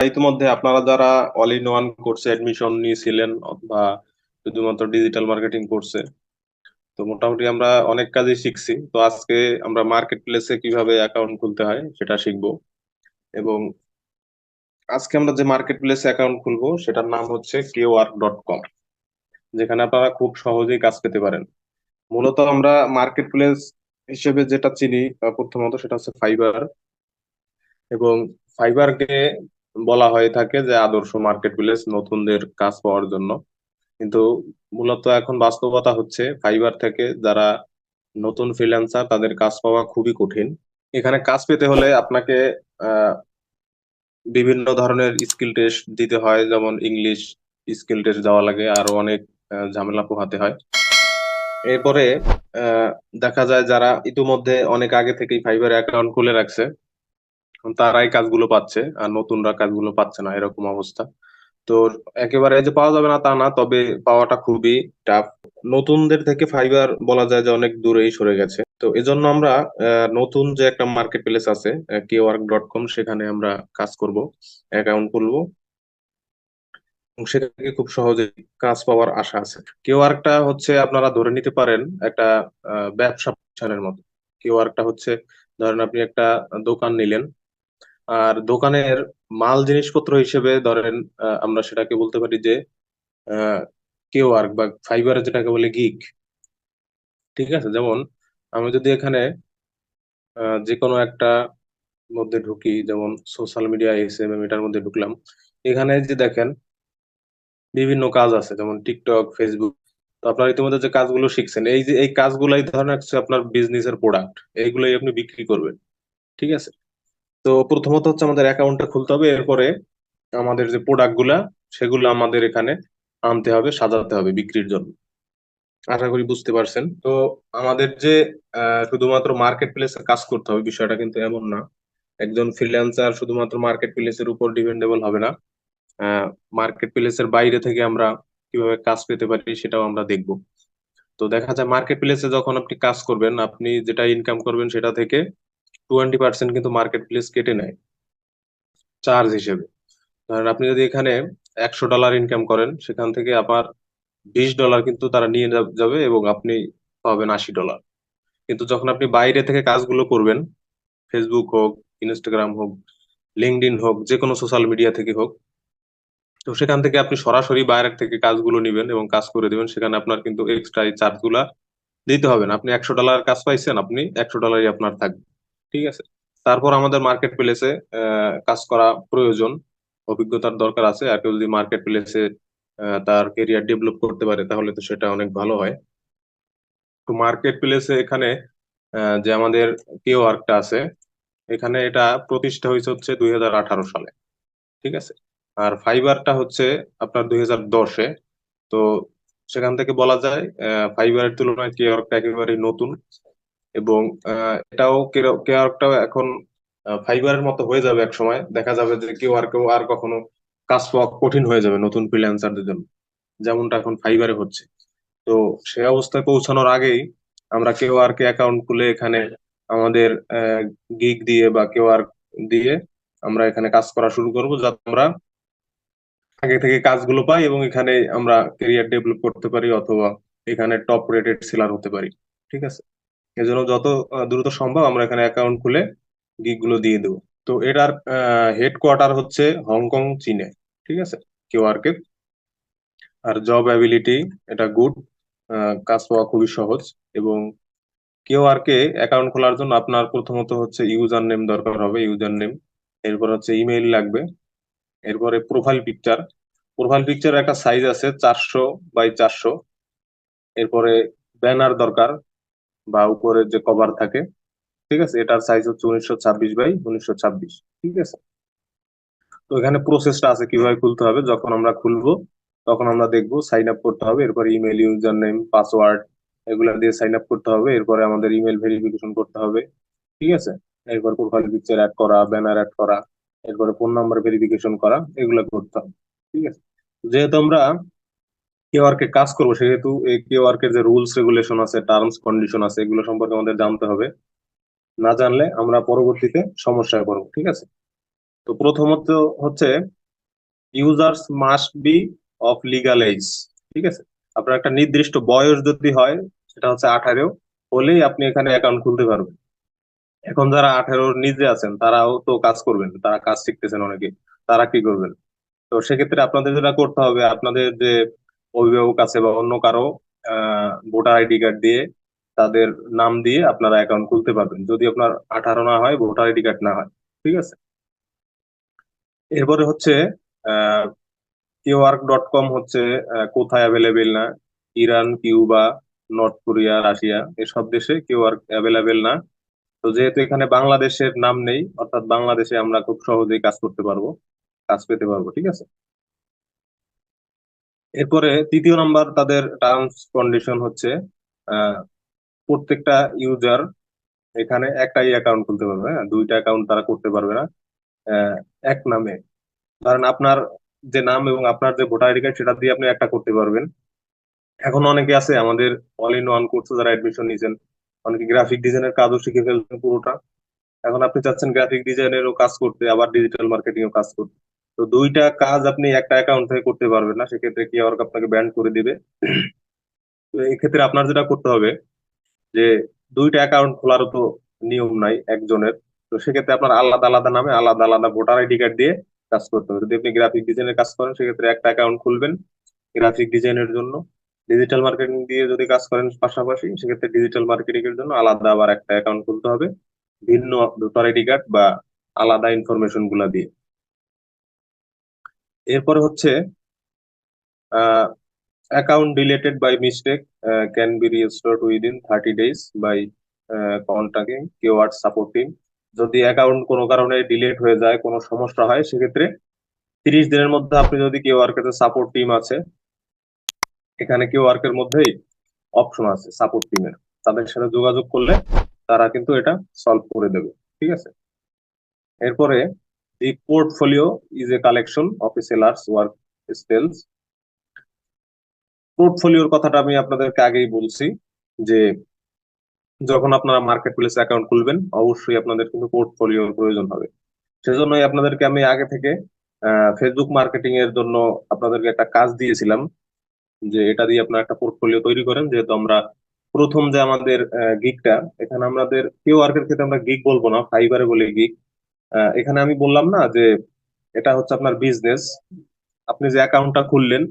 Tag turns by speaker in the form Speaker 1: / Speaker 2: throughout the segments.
Speaker 1: ইতিমধ্যে আপনারা যারা অল ইন ওয়ান কোর্সে অ্যাডমিশন নিয়েছিলেন অথবা শুধুমাত্র ডিজিটাল মার্কেটিং কোর্সে, তো মোটামুটি আমরা অনেক কাজই শিখছি। তো আজকে আমরা মার্কেট প্লেসে কিভাবে অ্যাকাউন্ট খুলতে হয় সেটা শিখবো। এবং আজকে আমরা যে মার্কেট প্লেসে অ্যাকাউন্ট খুলবো সেটার নাম হচ্ছে kework.com, যেখানে আপনারা খুব সহজেই কাজ পেতে পারেন। মূলত আমরা মার্কেট প্লেস হিসেবে যেটা চিনি প্রথমত সেটা হচ্ছে ফাইবার। এবং ফাইবারকে বলা হয়ে থাকে যে আদর্শ মার্কেট প্লেস নতুনদের কাজ পাওয়ার জন্য। কিন্তু মূলত এখন বাস্তবতা হচ্ছে ফাইবার থেকে যারা নতুন ফ্রিল্যান্সার তাদের কাজ পাওয়া খুবই কঠিন। এখানে কাজ পেতে হলে আপনাকে আহ, বিভিন্ন ধরনের স্কিল টেস্ট দিতে হয়, যেমন ইংলিশ স্কিল টেস্ট দেওয়া লাগে, আরো অনেক ঝামেলা পোহাতে হয়। এরপরে আহ, দেখা যায় যারা ইতিমধ্যে অনেক আগে থেকেই ফাইবার অ্যাকাউন্ট খুলে রাখছে তারাই কাজগুলো পাচ্ছে, আর নতুনরা কাজগুলো পাচ্ছে না, এরকম অবস্থা। তো একেবারে যে পাওয়া যাবে না তা না, তবে পাওয়াটা খুবই টাফ। নতুনদের থেকে ফাইবার বলা যায় যে অনেক দূরেই সরে গেছে। তো এজন্য আমরা নতুন যে একটা মার্কেট প্লেস আছে kework.com, সেখানে আমরা কাজ করব, অ্যাকাউন্ট খুলবো এবং সেখান থেকে খুব সহজে কাজ পাওয়ার আশা আছে। কেওয়ার্কটা হচ্ছে আপনারা ধরে নিতে পারেন একটা ব্যবসা প্রতিষ্ঠানের মতো। কেওয়ার্কটা হচ্ছে, ধরেন আপনি একটা দোকান নিলেন, আর দোকানের মাল জিনিসপত্র হিসেবে ধরেন আমরা সেটাকে বলতে পারি যে কেওয়ার্ক বা ফাইবারে যেটাকে বলে গিগ। ঠিক আছে, যেমন আমি যদি এখানে যে কোনো একটা মধ্যে ঢুকি, যেমন সোশ্যাল মিডিয়া এসএমএম, এটার মধ্যে ঢুকলাম। এখানে যে দেখেন বিভিন্ন কাজ আছে, যেমন টিকটক, ফেসবুক। তো আপনার ইতিমধ্যে যে কাজগুলো শিখছেন, এই যে এই কাজগুলাই ধরেন হচ্ছে আপনার বিজনেসের প্রোডাক্ট, এইগুলাই আপনি বিক্রি করবেন। ঠিক আছে। তো প্রথমত হচ্ছে আমাদের অ্যাকাউন্টটা খুলতে হবে, এরপরে আমাদের যে প্রোডাক্ট গুলা সেগুলো আমাদের এখানে আনতে হবে, সাজাতে হবে বিক্রির জন্য। আশা করি বুঝতে পারছেন। তো আমাদের যে শুধুমাত্র মার্কেট প্লেসে কাজ করতে হবে বিষয়টা কিন্তু এমন না। একজন ফ্রিল্যান্সার শুধুমাত্র মার্কেট প্লেসের উপর ডিপেন্ডেবল হবে না। মার্কেট প্লেসের বাইরে থেকে আমরা কিভাবে কাজ পেতে পারি সেটাও আমরা দেখব। তো দেখা যায় মার্কেট প্লেসে যখন আপনি কাজ করবেন, আপনি যেটা ইনকাম করবেন সেটা থেকে 20% কিন্তু মার্কেট প্লেস কেটে নেয় চার্জ হিসেবে। ধরেন আপনি যদি এখানে $100 ইনকাম করেন, সেখান থেকে আবার $20 কিন্তু তারা নিয়ে যাবে এবং আপনি পাবেন $80। কিন্তু যখন আপনি বাইরে থেকে কাজগুলো করবেন, ফেসবুক হোক, ইনস্টাগ্রাম হোক, লিঙ্কডইন হোক, যে কোনো সোশ্যাল মিডিয়া থেকে হোক, তো সেখান থেকে আপনি সরাসরি বাইরের থেকে কাজগুলো নিবেন এবং কাজ করে দিবেন, সেখানে আপনার কিন্তু এক্সট্রা এই চার্জ গুলা দিতে হবে না। আপনি $100 কাজ পাইছেন, আপনি $100 আপনার থাকবে। ঠিক আছে। তারপর আমাদের মার্কেট প্লেসে কাজ করা প্রয়োজন, অভিজ্ঞতার দরকার আছে। আর কেউ যদি মার্কেট প্লেসে তার কেরিয়ার ডেভেলপ করতে পারে তাহলে তো সেটা অনেক ভালো হয়। তো মার্কেট প্লেসে এখানে যে আমাদের ওয়ার্কটা আছে, এখানে এটা প্রতিষ্ঠা হয়েছে হচ্ছে 2018 সালে। ঠিক আছে। আর ফাইবারটা হচ্ছে আপনার 2010-এ। তো সেখান থেকে বলা যায় ফাইবারের তুলনায় কেওয়ার্কটা একেবারে নতুন। এবং এটাও কেওয়ার্কটাও এখন ফাইবারের মতো হয়ে যাবে এক সময়। দেখা যাবে যে কেওয়ার্কেও আর কখনো কাজ পাওয়া কঠিন হয়ে যাবে নতুন ফ্রিল্যান্সারদের জন্য, যেমনটা এখন ফাইবারে হচ্ছে। তো সে অবস্থায় পৌঁছানোর আগেই আমরা কেওয়ার্কে অ্যাকাউন্ট খুলে এখানে আমাদের গিগ দিয়ে বা কেওয়ার্ক দিয়ে আমরা এখানে কাজ করা শুরু করব, যাতে আমরা আগে থেকে কাজগুলো পাই এবং এখানে আমরা ক্যারিয়ার ডেভেলপ করতে পারি, অথবা এখানে টপ রেটেড সেলার হতে পারি। ঠিক আছে। এজন্য যত দ্রুত সম্ভব আমরা এখানে অ্যাকাউন্ট খুলে গিগ গুলো দিয়ে দেবো। তো এটার হেডকোয়ার্টার হচ্ছে হংকং, চীনে। ঠিক আছে, কেওয়ার্কে। আর জব অ্যাবিলিটি এটা গুড, কাজ পাওয়া খুবই সহজ। এবং কেওয়ার্কে অ্যাকাউন্ট খোলার জন্য আপনার প্রথমত হচ্ছে ইউজার নেম দরকার হবে, ইউজার নেম। এরপর হচ্ছে ইমেইল লাগবে। এরপরে প্রোফাইল পিকচার। প্রোফাইল পিকচার একটা সাইজ আছে 400 বাই 400। এরপরে ব্যানার দরকার, বা উপরে যে কভার থাকে। ঠিক আছে, এটার সাইজ হচ্ছে 1926 বাই 1926। ঠিক আছে। তো এখানে প্রসেসটা আছে কিভাবে খুলতে হবে। যখন আমরা খুলবো তখন আমরা দেখবো সাইন আপ করতে হবে, এরপরে ইমেল, ইউজার নেম, পাসওয়ার্ড এগুলা দিয়ে সাইন আপ করতে হবে। এরপরে আমাদের ইমেল ভেরিফিকেশন করতে হবে। ঠিক আছে। এরপর প্রোফাইল পিকচার অ্যাড করা, ব্যানার অ্যাড করা, এরপরে ফোন নাম্বার ভেরিফিকেশন করা, এগুলা করতে হবে। ঠিক আছে। যেহেতু আমরা কেওয়ার্কে কাজ করবো, সেহেতু এই কেওয়ার্কের যে রুলস রেগুলেশন আছে, টার্মস কন্ডিশন আছে, এগুলো সম্পর্কে আমাদের জানতে হবে। না জানলে আমরা পরবর্তীতে সমস্যায় পড়বো। ঠিক আছে। তো প্রথমত হচ্ছে users must be of legal age. ঠিক আছে, আপনার একটা নির্দিষ্ট বয়স যদি হয়, সেটা হচ্ছে 18 হলেই আপনি এখানে অ্যাকাউন্ট খুলতে পারবেন। এখন যারা 18-র নিচে আছেন তারাও তো কাজ করবেন, তারা কাজ শিখতেছেন অনেকে, তারা কি করবেন? তো সেক্ষেত্রে আপনাদের যেটা করতে হবে, আপনাদের যে অভিভাবক আছে বা অন্য কারো ভোটার আইডি কার্ড দিয়ে, তাদের নাম দিয়ে আপনারা অ্যাকাউন্ট খুলতে পারবেন, যদি আপনার 18 না হয়, ভোটার আইডি কার্ড না হয়। ঠিক আছে। এরপরে হচ্ছে কিউআর.কম হচ্ছে কোথায় অ্যাভেলেবেল না, Iran, Cuba, north Korea, Russia এসব দেশে কিউআর অ্যাভেলেবেল না। তো যেহেতু এখানে বাংলাদেশের নাম নেই, অর্থাৎ বাংলাদেশে আমরা খুব সহজেই কাজ করতে পারবো, কাজ পেতে পারবো। ঠিক আছে। এরপরে তৃতীয় নাম্বার তাদের টার্মস কন্ডিশন হচ্ছে আহ, প্রত্যেকটা ইউজার এখানে একটাই অ্যাকাউন্ট খুলতে পারবে, হ্যাঁ, দুইটা অ্যাকাউন্ট তারা করতে পারবে না। আহ, এক নামে, ধরেন আপনার যে নাম এবং আপনার যে ভোটার আইডি কার্ড, সেটা দিয়ে আপনি একটা করতে পারবেন। এখন অনেকে আছে আমাদের অল ইন ওয়ান কোর্সে যারা অ্যাডমিশন নিয়েছেন, অনেকে গ্রাফিক ডিজাইনের কাজও শিখে ফেলছেন পুরোটা। এখন আপনি চাচ্ছেন গ্রাফিক ডিজাইনেরও কাজ করতে, আবার ডিজিটাল মার্কেটিং এও কাজ করতে। তো দুইটা কাজ আপনি একটা অ্যাকাউন্ট থেকে করতে পারবেন না, সেক্ষেত্রে কি আবার আপনাকে ব্যান করে দিবে। তো এক্ষেত্রে আপনার যেটা করতে হবে যে দুইটা অ্যাকাউন্ট খোলারও তো নিয়ম নাই একজনের। তো সেক্ষেত্রে আপনার আলাদা আলাদা নামে আলাদা আলাদা ভোটার আইডি কার্ড দিয়ে কাজ করতে হবে। যদি আপনি গ্রাফিক ডিজাইনের কাজ করেন, সেক্ষেত্রে একটা অ্যাকাউন্ট খুলবেন গ্রাফিক ডিজাইনের জন্য। ডিজিটাল মার্কেটিং দিয়ে যদি কাজ করেন পাশাপাশি, সেক্ষেত্রে ডিজিটাল মার্কেটিং এর জন্য আলাদা আবার একটা অ্যাকাউন্ট খুলতে হবে, ভিন্ন ভোটার আইডি কার্ড বা আলাদা ইনফরমেশন গুলা দিয়ে। এরপরে হচ্ছে account deleted by mistake can be restored within 30 days by contacting Kwork support team. যদি অ্যাকাউন্ট কোনো কারণে ডিলেট হয়ে যায়, কোনো সমস্যা হয়, সেক্ষেত্রে 30 দিনের মধ্যে আপনি যদি কিওয়ার্কের যে সাপোর্ট টিম আছে, এখানে কিওয়ার্কের মধ্যেই অপশন আছে সাপোর্ট টিমের, তাদের সাথে যোগাযোগ করলে তারা কিন্তু এটা সলভ করে দেবে। ঠিক আছে। এরপরে the portfolio is a collection of a seller's work skills. পোর্টফোলিওর কথাটা আমি আপনাদেরকে আগেই বলছি যে যখন আপনারা মার্কেট প্লেস অ্যাকাউন্ট খুলবেন, অবশ্যই আপনাদের কিন্তু পোর্টফোলিওর প্রয়োজন হবে। সেজন্যই আপনাদেরকে আমি আগে থেকে ফেসবুক মার্কেটিং এর জন্য আপনাদেরকে একটা কাজ দিয়েছিলাম, যে এটা দিয়ে আপনারা একটা পোর্টফোলিও তৈরি করেন। যেহেতু আমরা প্রথম যে আমাদের গিগটা, এখানে আমাদের কেউ ওয়ার্কের ক্ষেত্রে আমরা গিগ বলবো না, ফাইবারে বলে গিগ। এখানে আমি বললাম না যে এটা হচ্ছে আপনার বিজনেস। আপনি যে অ্যাকাউন্টটা খুললেন,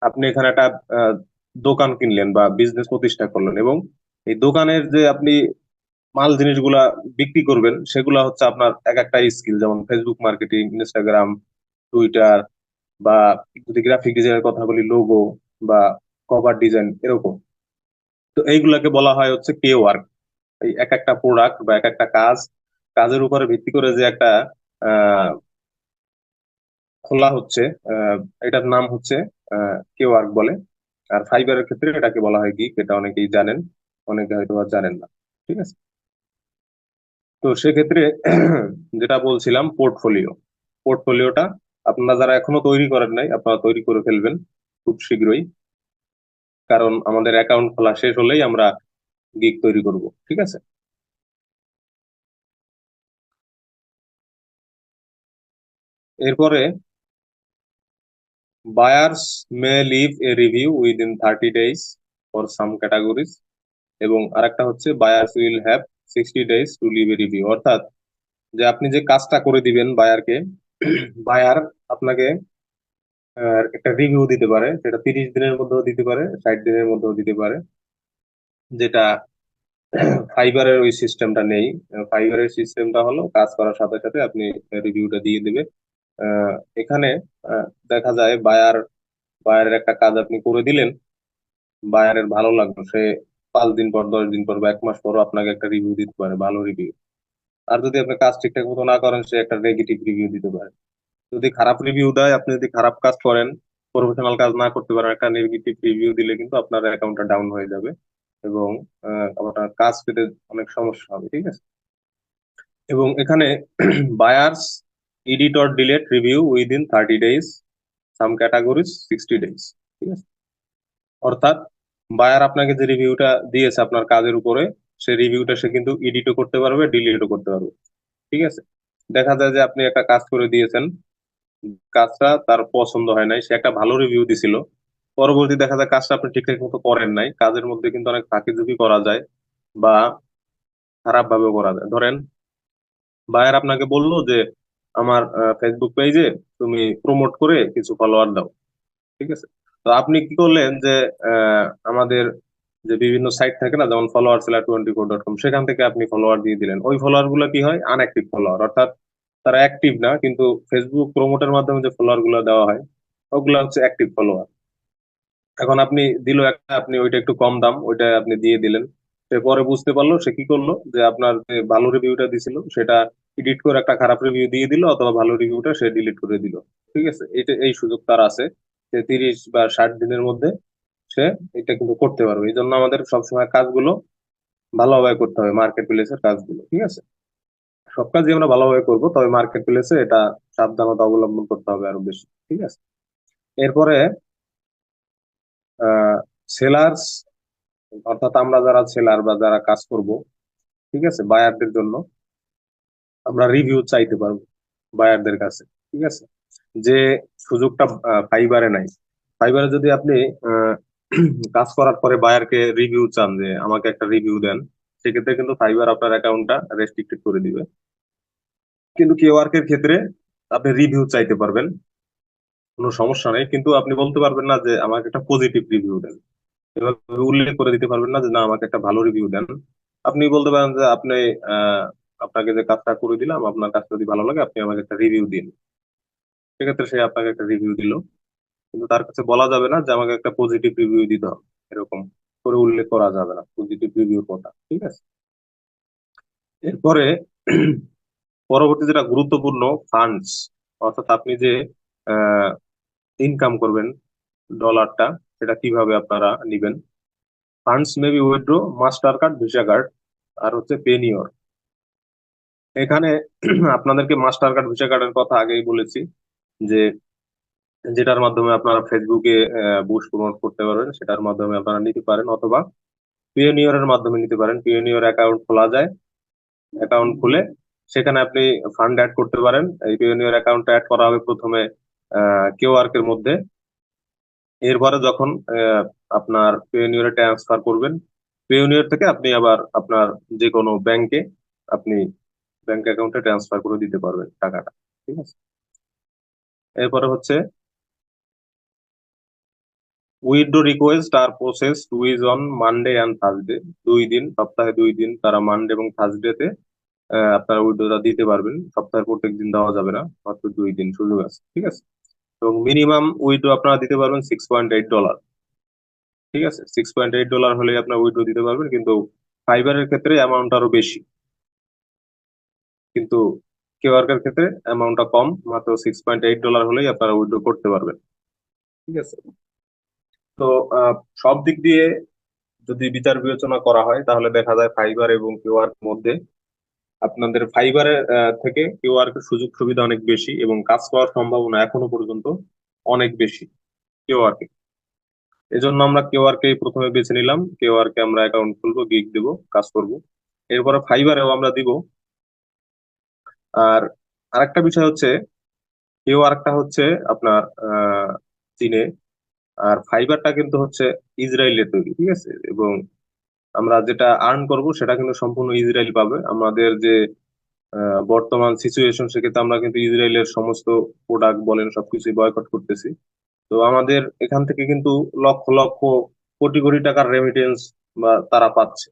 Speaker 1: আপনি এখানে একটা আহ, দোকান কিনলেন বা বিজনেস প্রতিষ্ঠা করলেন, এবং এই দোকানের যে আপনি মাল জিনিসগুলা বিক্রি করবেন, সেগুলা হচ্ছে আপনার এক একটা স্কিল, যেমন ফেসবুক মার্কেটিং, ইনস্টাগ্রাম, টুইটার, বা যদি গ্রাফিক ডিজাইনের কথা বলি, লোগো বা কভার ডিজাইন এরকম। তো এইগুলাকে বলা হয় হচ্ছে কে ওয়ার্ক। এই এক একটা প্রোডাক্ট বা এক একটা কাজ, কাজের উপরে ভিত্তি করে যে একটা আহ খোলা হচ্ছে, আহ এটার নাম হচ্ছে কে ওয়ার্ক বলে। আর ফাইবারের ক্ষেত্রে এটাকে বলা হয় গিগ, এটা অনেকেই জানেন, অনেকে হয়তো বা জানেন না। ঠিক আছে। তো সেক্ষেত্রে যেটা বলছিলাম, পোর্টফোলিও, পোর্টফোলিওটা আপনারা যারা এখনো তৈরি করেন নাই, আপনারা তৈরি করে ফেলবেন খুব শীঘ্রই, কারণ আমাদের অ্যাকাউন্ট খোলা শেষ হলেই আমরা গিগ তৈরি করব। ঠিক আছে। এরপরে buyers may leave a review within 30 days for some categories, এবং আরেকটা হচ্ছে buyers will have 60 days to leave a review. অর্থাৎ যে আপনি যে কাজটা করে দিবেন বায়ারকে, বায়ার আপনাকে একটা রিভিউ দিতে পারে, সেটা 30 দিনের মধ্যেও দিতে পারে, 60 দিনের মধ্যেও দিতে পারে, যেটা ফাইবারের ওই সিস্টেমটা নেই। ফাইবারের সিস্টেমটা হলো কাজ করার সাথে সাথে আপনি রিভিউটা দিয়ে দিবে। আহ, এখানে দেখা যায় বায়ারের একটা কাজ আপনি করে দিলেন, বায়ারের ভালো লাগলো, সে 5 দিন পর, 10 দিন পর বা 1 মাস পরও আপনাকে একটা রিভিউ দিতে পারে, ভালো রিভিউ। আর যদি আপনি কাজ ঠিকঠাক মতো না করেন, সে একটা নেগেটিভ রিভিউ দিতে পারে। যদি খারাপ রিভিউ দেয়, আপনি যদি খারাপ কাজ করেন, প্রফেশনাল কাজ না করতে পারেন, একটা নেগেটিভ রিভিউ দিলে কিন্তু আপনার অ্যাকাউন্টটা ডাউন হয়ে যাবে, এবং আপনার কাজ পেতে অনেক সমস্যা হবে। ঠিক আছে। এবং এখানে buyers edit or delete review within 30 days, some categories 60 days। ঠিক আছে। অর্থাৎ বায়ার আপনাকে যে রিভিউটা দিয়েছে আপনার কাজের উপরে, সে রিভিউটা সে কিন্তু এডিটও করতে পারবে, ডিলিটও করতে পারবে। ঠিক আছে। দেখা যায় যে আপনি একটা কাজ করে দিয়েছেন, কাজটা তার পছন্দ হয় নাই, সে একটা ভালো রিভিউ দিছিল, পরবর্তী দেখা যায় কাজটা আপনি ঠিকঠাক মতো করেন নাই। কাজের মধ্যে কিন্তু অনেক ফাঁকিঝুঁকি করা যায় বা খারাপ ভাবেও করা যায়। ধরেন বায়ার আপনাকে বললো যে আমার ফেসবুক পেজে তুমি প্রমোট করে কিছু ফলোয়ার দাও, ঠিক আছে? তো আপনি কি করলেন যে আমাদের যে বিভিন্ন সাইট থাকে না, যেমন followerseller24.com, সেখান থেকে আপনি ফলোয়ার দিয়ে দিলেন। ওই ফলোয়ার গুলো কি হয়, আনঅ্যাক্টিভ ফলোয়ার, অর্থাৎ তারা অ্যাক্টিভ না, কিন্তু ফেসবুক প্রমোটের মাধ্যমে যে ফলোয়ার গুলো দেওয়া হয় ওগুলো হচ্ছে অ্যাক্টিভ ফলোয়ার। এখন আপনি দিল একটা, আপনি ওইটা একটু কম দাম, ওইটা আপনি দিয়ে দিলেন। সে পরে বুঝতে পারলো, সে কি করলো যে আপনার যে ভালো রিভিউটা দিছিল সেটা এডিট করে একটা খারাপ রিভিউ দিয়ে দিল, অথবা ভালো রিভিউটা সে ডিলিট করে দিল। ঠিক আছে, এটা এই সুযোগ তার আছে, যে 30 বা 60 দিনের মধ্যে সে এটা কিন্তু করতে পারবে। এই জন্য আমাদের সবসময় কাজগুলো ভালোভাবে করতে হবে, মার্কেট প্লেসের কাজগুলো, ঠিক আছে? সব কাজই আমরা ভালোভাবে করবো, তবে মার্কেট প্লেসে এটা সাবধানতা অবলম্বন করতে হবে আরো বেশি, ঠিক আছে? এরপরে সেলার্স, অর্থাৎ আমরা যারা সেলার বা যারা কাজ করব, ঠিক আছে, বায়ারদের জন্য আমরা রিভিউ চাইতে পারবো বায়ারদের কাছে, ঠিক আছে? যে সুযোগটা ফাইবারে নাই। ফাইবারে যদি আপনি আহ, কাজ করার পরে বায়ারকে রিভিউ চান, যে আমাকে একটা রিভিউ দেন, সেক্ষেত্রে কিন্তু ফাইবার আপনার অ্যাকাউন্টটা রেস্ট্রিক্টেড করে দিবে। কিন্তু কেওয়ার্কের ক্ষেত্রে আপনি রিভিউ চাইতে পারবেন, কোনো সমস্যা নেই, কিন্তু আপনি বলতে পারবেন না যে আমাকে একটা পজিটিভ রিভিউ দেন। এভাবে উল্লেখ করে দিতে পারবেন না যে না আমাকে একটা ভালো রিভিউ দেন। আপনি বলতে পারেন যে আপনি আহ আপনাকে যে কাজটা করে দিলাম, আপনার কাজটা যদি ভালো লাগে আপনি আমাকে একটা রিভিউ দিন। সেক্ষেত্রে সে আপনাকে একটা রিভিউ দিল, কিন্তু তার কাছে বলা যাবে না যে আমাকে একটা পজিটিভ রিভিউ দিতে হবে, এরকম করে উল্লেখ করা যাবে না পজিটিভ রিভিউর কথা, ঠিক আছে? এরপরে পরবর্তী যেটা গুরুত্বপূর্ণ, ফান্ডস, অর্থাৎ আপনি যে ইনকাম করবেন ডলারটা, সেটা কিভাবে আপনারা নিবেন। Funds may be withdraw, Mastercard, Visa card, আর হচ্ছে পেনিওর। এখানে আপনাদেরকে মাস্টার কার্ড ভিসা কার্ডের কথা আগেই বলেছি, যে যেটার মাধ্যমে আপনারা ফেসবুকে বুস্ট প্রমোট করতে পারবেন, সেটার মাধ্যমে আপনারা নিতে পারেন, অথবা পিওনিয়রের মাধ্যমে নিতে পারেন। পিওনিয়র অ্যাকাউন্ট খোলা যায়, অ্যাকাউন্ট খুলে সেখানে আপনি ফান্ড অ্যাড করতে পারেন। এই পিওনিয়র অ্যাকাউন্টটা অ্যাড করা হবে প্রথমে কিউআরক এর মধ্যে। এরপরে যখন আপনার পেওনিয়রে ট্রান্সফার করবেন, পেওনিয়র থেকে আপনি আবার আপনার যে কোনো ব্যাংকে আপনি ব্যাংক অ্যাকাউন্টে ট্রান্সফার করে দিতে পারবেন টাকাটা, ঠিক আছে? এরপরে হচ্ছে উইথড্র রিকোয়েস্ট আর processes on Monday and Thursday. 2 দিন, সপ্তাহে 2 দিন, তারা মানডে এবং থার্সডেতে আপনারা উইথড্রটা দিতে পারবেন। সপ্তাহের প্রত্যেক দিন দেওয়া যাবে না, মাত্র 2 দিন সুযোগ আছে, ঠিক আছে? এবং মিনিমাম উইথড্র আপনারা দিতে পারবেন $6.8। ঠিক আছে, $6.8 হলে আপনার উইথড্র দিতে পারবেন, কিন্তু ফাইবারের ক্ষেত্রে অ্যামাউন্ট আরো বেশি, কিন্তু কেওয়ার্কের ক্ষেত্রে অ্যামাউন্টটা কম, মাত্র $6.8 হলেই আপনারা উইথড্র করতে পারবেন, ঠিক আছে? তো আহ, সব দিক দিয়ে যদি বিচার বিবেচনা করা হয়, তাহলে দেখা যায় ফাইবার এবং কেওয়ার্ক মধ্যে আপনাদের ফাইবারের থেকে কেওয়ার্কের সুযোগ সুবিধা অনেক বেশি, এবং কাজ পাওয়ার সম্ভাবনা এখনো পর্যন্ত অনেক বেশি কেওয়ার্কে। এজন্য আমরা কেওয়ার্কেই প্রথমে বেছে নিলাম, কেওয়ার্কে আমরা অ্যাকাউন্ট খুলবো, গিগ দেবো, কাজ করব। এরপরে ফাইবারেও আমরা দিব। আর আরেকটা বিষয় হচ্ছে, কেওয়ার্কটা হচ্ছে আপনার চীনে, আর ফাইবারটা কিন্তু হচ্ছে ইসরায়েলের তৈরি, ঠিক আছে? এবং আমরা যেটা আর্ন করব সেটা কিন্তু সম্পূর্ণ ইসরায়েল পাবে। আমাদের যে বর্তমান সিচুয়েশন, সেক্ষেত্রে আমরা কিন্তু ইসরায়েলের সমস্ত প্রোডাক্ট বলেন সবকিছুই বয়কট করতেছি। তো আমাদের এখান থেকে কিন্তু লক্ষ লক্ষ কোটি কোটি টাকার রেমিটেন্স বা তারা পাচ্ছে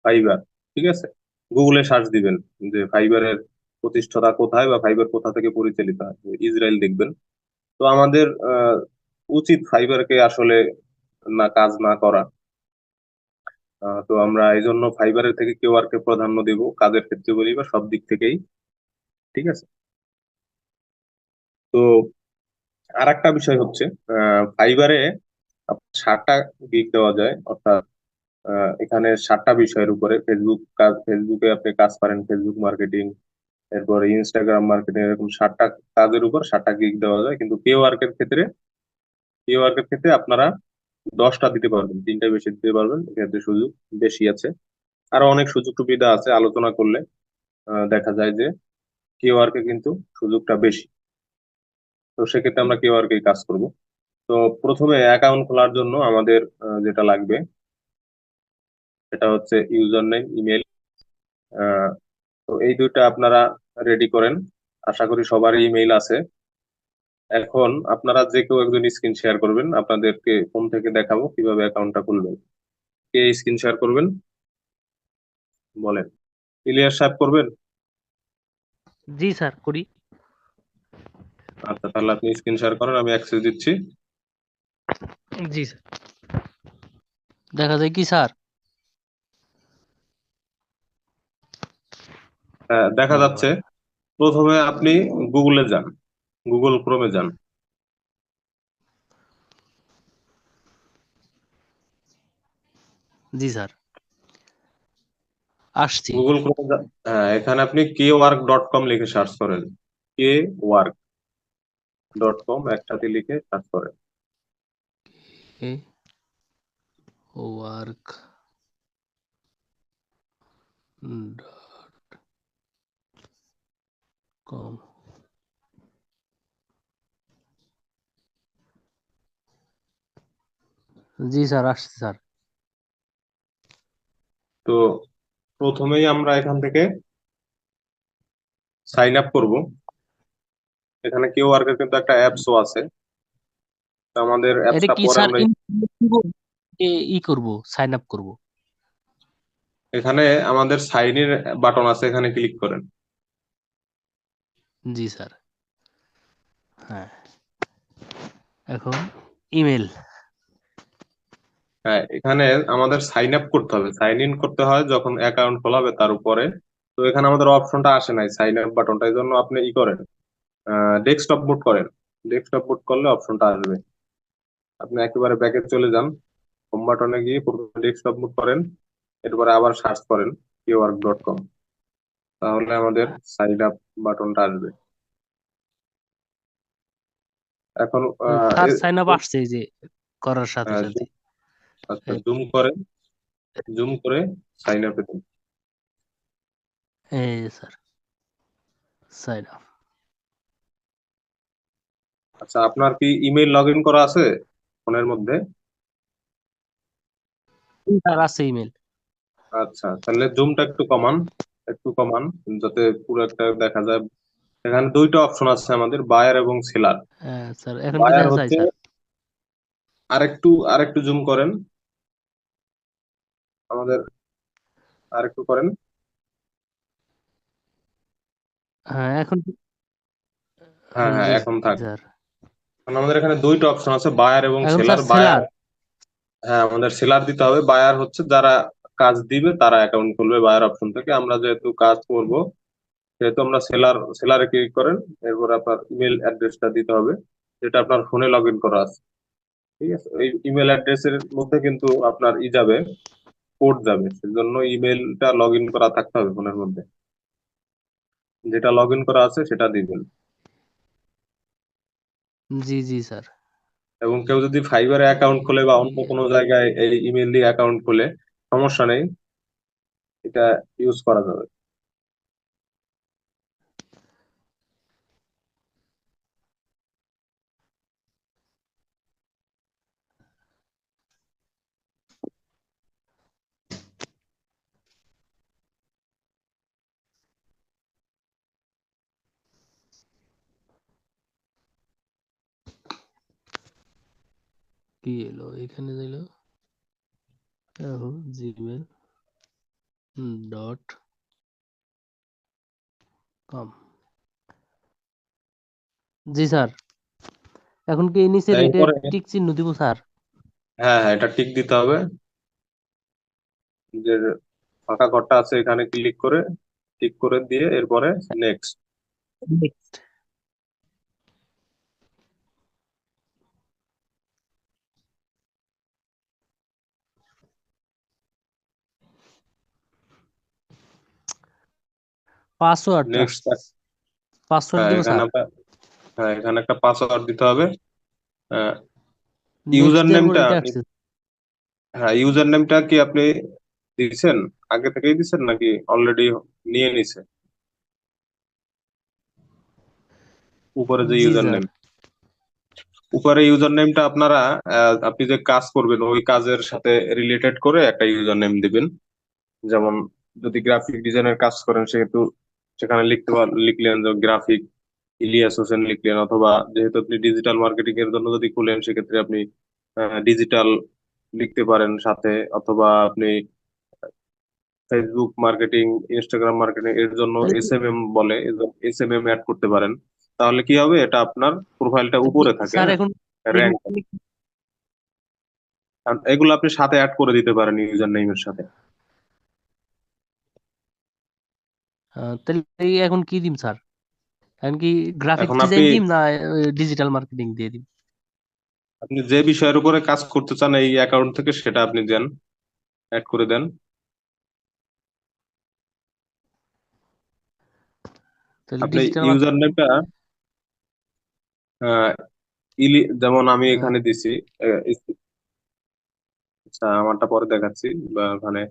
Speaker 1: ফাইবার, ঠিক আছে? গুগলে সার্চ দিবেন যে ফাইবারের প্রতিষ্ঠাতা কোথায় বা ফাইবার কোথা থেকে পরিচালিত হয়, ইসরায়েল দেখবেন। তো আমাদের উচিত ফাইবারকে আসলে না কাজ না করা। তো আমরা এই জন্য ফাইবারের থেকে কেওয়ার্কে প্রাধান্য দেব, কাজের ক্ষেত্রে বলি বা সব দিক থেকেই, ঠিক আছে? তো আর একটা বিষয় হচ্ছে, ফাইবারে 7টা গিগ দেওয়া যায়, অর্থাৎ এখানে 7টা বিষয়ের উপরে ফেসবুক কাজ, ফেসবুকে আপনি কাজ পারেন, ফেসবুক মার্কেটিং, এরপরে ইনস্টাগ্রাম মার্কেটিং, এরকম 7টা কাজের উপর 7টা গিগ দেওয়া যায়। কিন্তু পে ওয়ার্কের ক্ষেত্রে আপনারা 10টা দিতে পারবেন, 3টাই বেশি দিতে পারবেন, এক্ষেত্রে সুযোগ বেশি আছে। আরো অনেক সুযোগ সুবিধা আছে, আলোচনা করলে দেখা যায় যে কিউআর কে কিন্তু সুযোগটা বেশি। তো সেক্ষেত্রে আমরা কিউআর কে কাজ করব। তো প্রথমে অ্যাকাউন্ট খোলার জন্য আমাদের যেটা লাগবে সেটা হচ্ছে ইউজার নেম, ইমেল। তো এই দুইটা আপনারা রেডি করেন। আশা করি সবারই ইমেইল আছে। এখন আপনারা যে কেউ একজন স্ক্রিন শেয়ার করবেন, আপনাদেরকে ফোন থেকে দেখাবো কিভাবে অ্যাকাউন্টটা খুলবেন। কে স্ক্রিন শেয়ার করবেন বলেন? ইলিয়াস সাহেব করবেন?
Speaker 2: জি স্যার করি।
Speaker 1: আচ্ছা, তাহলে আপনি স্ক্রিন শেয়ার করেন, আমি অ্যাক্সেস দিচ্ছি।
Speaker 2: জি স্যার। দেখা যায় কি স্যার?
Speaker 1: হ্যাঁ, দেখা যাচ্ছে।
Speaker 2: ধন্যবাদ।
Speaker 1: প্রথমে আপনি গুগলে যান, গুগল ক্রোমে যান।
Speaker 2: জি স্যার, আসছি।
Speaker 1: গুগল ক্রোমে হ্যাঁ, এখানে আপনি kework.com লিখে সার্চ করেন। kework.com একসাথে লিখে সার্চ করেন।
Speaker 2: ওয়ার্ক কম। জি স্যার, আসছি স্যার।
Speaker 1: তো প্রথমেই আমরা এখান থেকে সাইন আপ করব। এখানে কিউআর কিন্তু একটা অ্যাপসও আছে। তো আমাদের
Speaker 2: এটা
Speaker 1: অ্যাপসটা
Speaker 2: কি
Speaker 1: পরে
Speaker 2: স্যার
Speaker 1: আমরা
Speaker 2: ই করব, সাইন আপ করব?
Speaker 1: এখানে আমাদের সাইন ইন বাটন আছে, এখানে ক্লিক করেন।
Speaker 2: জি স্যার। হ্যাঁ, এখন ইমেল।
Speaker 1: হ্যাঁ, এখানে আমাদের সাইন আপ করতে হবে, সাইন ইন করতে হয় যখন অ্যাকাউন্ট খোলা হবে তার উপরে। তো এখানে আমাদের অপশনটা আসে নাই সাইন আপ বাটনটা, এই জন্য আপনি করেন, ডেস্কটপ মুড করেন। ডেস্কটপ মুড করলে অপশনটা আসবে। আপনি একেবারে ব্যাকে চলে যান, হোম বাটনে গিয়ে প্রথমে ডেস্কটপ মুড করেন, এরপরে আবার সার্চ করেন kework.com। তাহলে আমাদের সাইন আপ বাটনটা আসবে। এখন
Speaker 2: স্যার সাইন আপ আসছে এই যে করার সাথে সাথে।
Speaker 1: আচ্ছা, জুম করেন, জুম করে সাইন আপে দিন।
Speaker 2: এই স্যার, সাইন আপ।
Speaker 1: আচ্ছা, আপনার কি ইমেল লগ ইন করা আছে ফোনের মধ্যে?
Speaker 2: স্যার আছে ইমেল।
Speaker 1: আচ্ছা, তাহলে জুমটা একটু কমান, একটু কমান, যাতে পুরো একটা দেখা যায়। এখানে দুইটা অপশন আছে আমাদের, বায়ার এবং সেলার।
Speaker 2: হ্যাঁ স্যার, এখন কি
Speaker 1: বায়ার
Speaker 2: দেখা যায়
Speaker 1: হচ্ছে,
Speaker 2: স্যার?
Speaker 1: আরেকটু জুম করেন আমাদের, আরেকটু করেন।
Speaker 2: হ্যাঁ এখন
Speaker 1: হ্যাঁ হ্যাঁ,
Speaker 2: জি
Speaker 1: এখন থাক।
Speaker 2: স্যার।
Speaker 1: কারণ আমাদের এখানে দুইটা অপশন আছে, বায়ার এবং
Speaker 2: এখন
Speaker 1: সেলার।
Speaker 2: Sir
Speaker 1: buyer,
Speaker 2: seller.
Speaker 1: হ্যাঁ, আমাদের সেলার দিতে হবে। বায়ার হচ্ছে যারা কাজ দিবে তারা অ্যাকাউন্ট খুলবে বায়ার অপশন থেকে। আমরা যেহেতু কাজ করব, যেহেতু আমরা সেলারে ক্লিক করেন। এরপর আপনার ইমেল অ্যাড্রেসটা দিতে হবে, যেটা আপনার ফোনে লগ ইন করা আছে। ঠিক আছে, এই ইমেল অ্যাড্রেসের মধ্যে কিন্তু আপনার যাবে, কোড যাবে, সেজন্য ইমেলটা লগ ইন করা থাকতে হবে ফোনের মধ্যে। যেটা লগ ইন করা আছে সেটা দিবেন।
Speaker 2: জি জি স্যার।
Speaker 1: এবং কেউ যদি ফাইবারে অ্যাকাউন্ট খোলে বা অন্য কোনো জায়গায় এই ইমেল দিয়ে অ্যাকাউন্ট খোলে, সমস্যা নেই, এটা ইউজ করা যাবে।
Speaker 2: কি এলো এখানে? দিল জিমেল .com। জি স্যার। এখন কি এই নিচে রেডে
Speaker 1: এরপরে
Speaker 2: টিক চিহ্ন দিব স্যার?
Speaker 1: হ্যাঁ হ্যাঁ, এটা টিক দিতে হবে। যে ফাঁকা ঘরটা আছে এখানে ক্লিক করে টিক করে দিয়ে এরপরে নেক্সট।
Speaker 2: নেক্সট। পাসওয়ার্ডটা,
Speaker 1: নেক্সট।
Speaker 2: পাসওয়ার্ড
Speaker 1: হ্যাঁ,
Speaker 2: দিব
Speaker 1: এখানে
Speaker 2: স্যার?
Speaker 1: হ্যাঁ, এখানে একটা পাসওয়ার্ড দিতে হবে।
Speaker 2: নেক্সট
Speaker 1: ইউজার
Speaker 2: দেওয়ার পর
Speaker 1: নেমটা,
Speaker 2: এটা আসছে।
Speaker 1: হ্যাঁ, ইউজার নেমটা কি আপনি দিয়েছেন, আগে থেকেই দিয়েছেন নাকি অলরেডি নিয়ে নিছে? উপরে যে
Speaker 2: জি
Speaker 1: ইউজার
Speaker 2: স্যার।
Speaker 1: নেম, উপরে ইউজার নেমটা আপনারা আপনি যে কাজ করবেন ওই কাজের সাথে রিলেটেড করে একটা ইউজার নেম দিবেন। যেমন যদি গ্রাফিক ডিজাইনের কাজ করেন সেহেতু সেখানে লিখলেন যে গ্রাফিক ইলিয়াস হোসেন লিখলেন, অথবা যেহেতু আপনি ডিজিটাল মার্কেটিং এর জন্য যদি খুলেন সেক্ষেত্রে আপনি ডিজিটাল লিখতে পারেন সাথে, অথবা আপনি ফেসবুক মার্কেটিং, ইনস্টাগ্রাম মার্কেটিং এর জন্য
Speaker 2: তাহলে
Speaker 1: এসএমএম বলে, এসএমএম অ্যাড করতে পারেন। তাহলে কি হবে, এটা আপনার প্রোফাইলটা উপরে থাকে,
Speaker 2: স্যার
Speaker 1: হ্যাঁ,
Speaker 2: এখন
Speaker 1: র্যাঙ্ক। এগুলো আপনি সাথে অ্যাড করে দিতে পারেন ইউজার নেমের সাথে।
Speaker 2: তাহলে এখন কি দিম স্যার? এখন কি গ্রাফিক্স
Speaker 1: এখন আপনি
Speaker 2: ডিজাইন দিম না ডিজিটাল মার্কেটিং দিয়ে দিম?
Speaker 1: আপনি যে বিষয়ের উপরে কাজ করতে চান এই অ্যাকাউন্ট থেকে সেটা আপনি দেন, অ্যাড করে দেন।
Speaker 2: তাহলে
Speaker 1: আপনি
Speaker 2: ডিজিটাল
Speaker 1: ইউজার
Speaker 2: মার্কেটিং।
Speaker 1: নেমটা যেমন আমি এখানে দিছি, আহ, আচ্ছা আমারটা পরে দেখাচ্ছি, বা ওখানে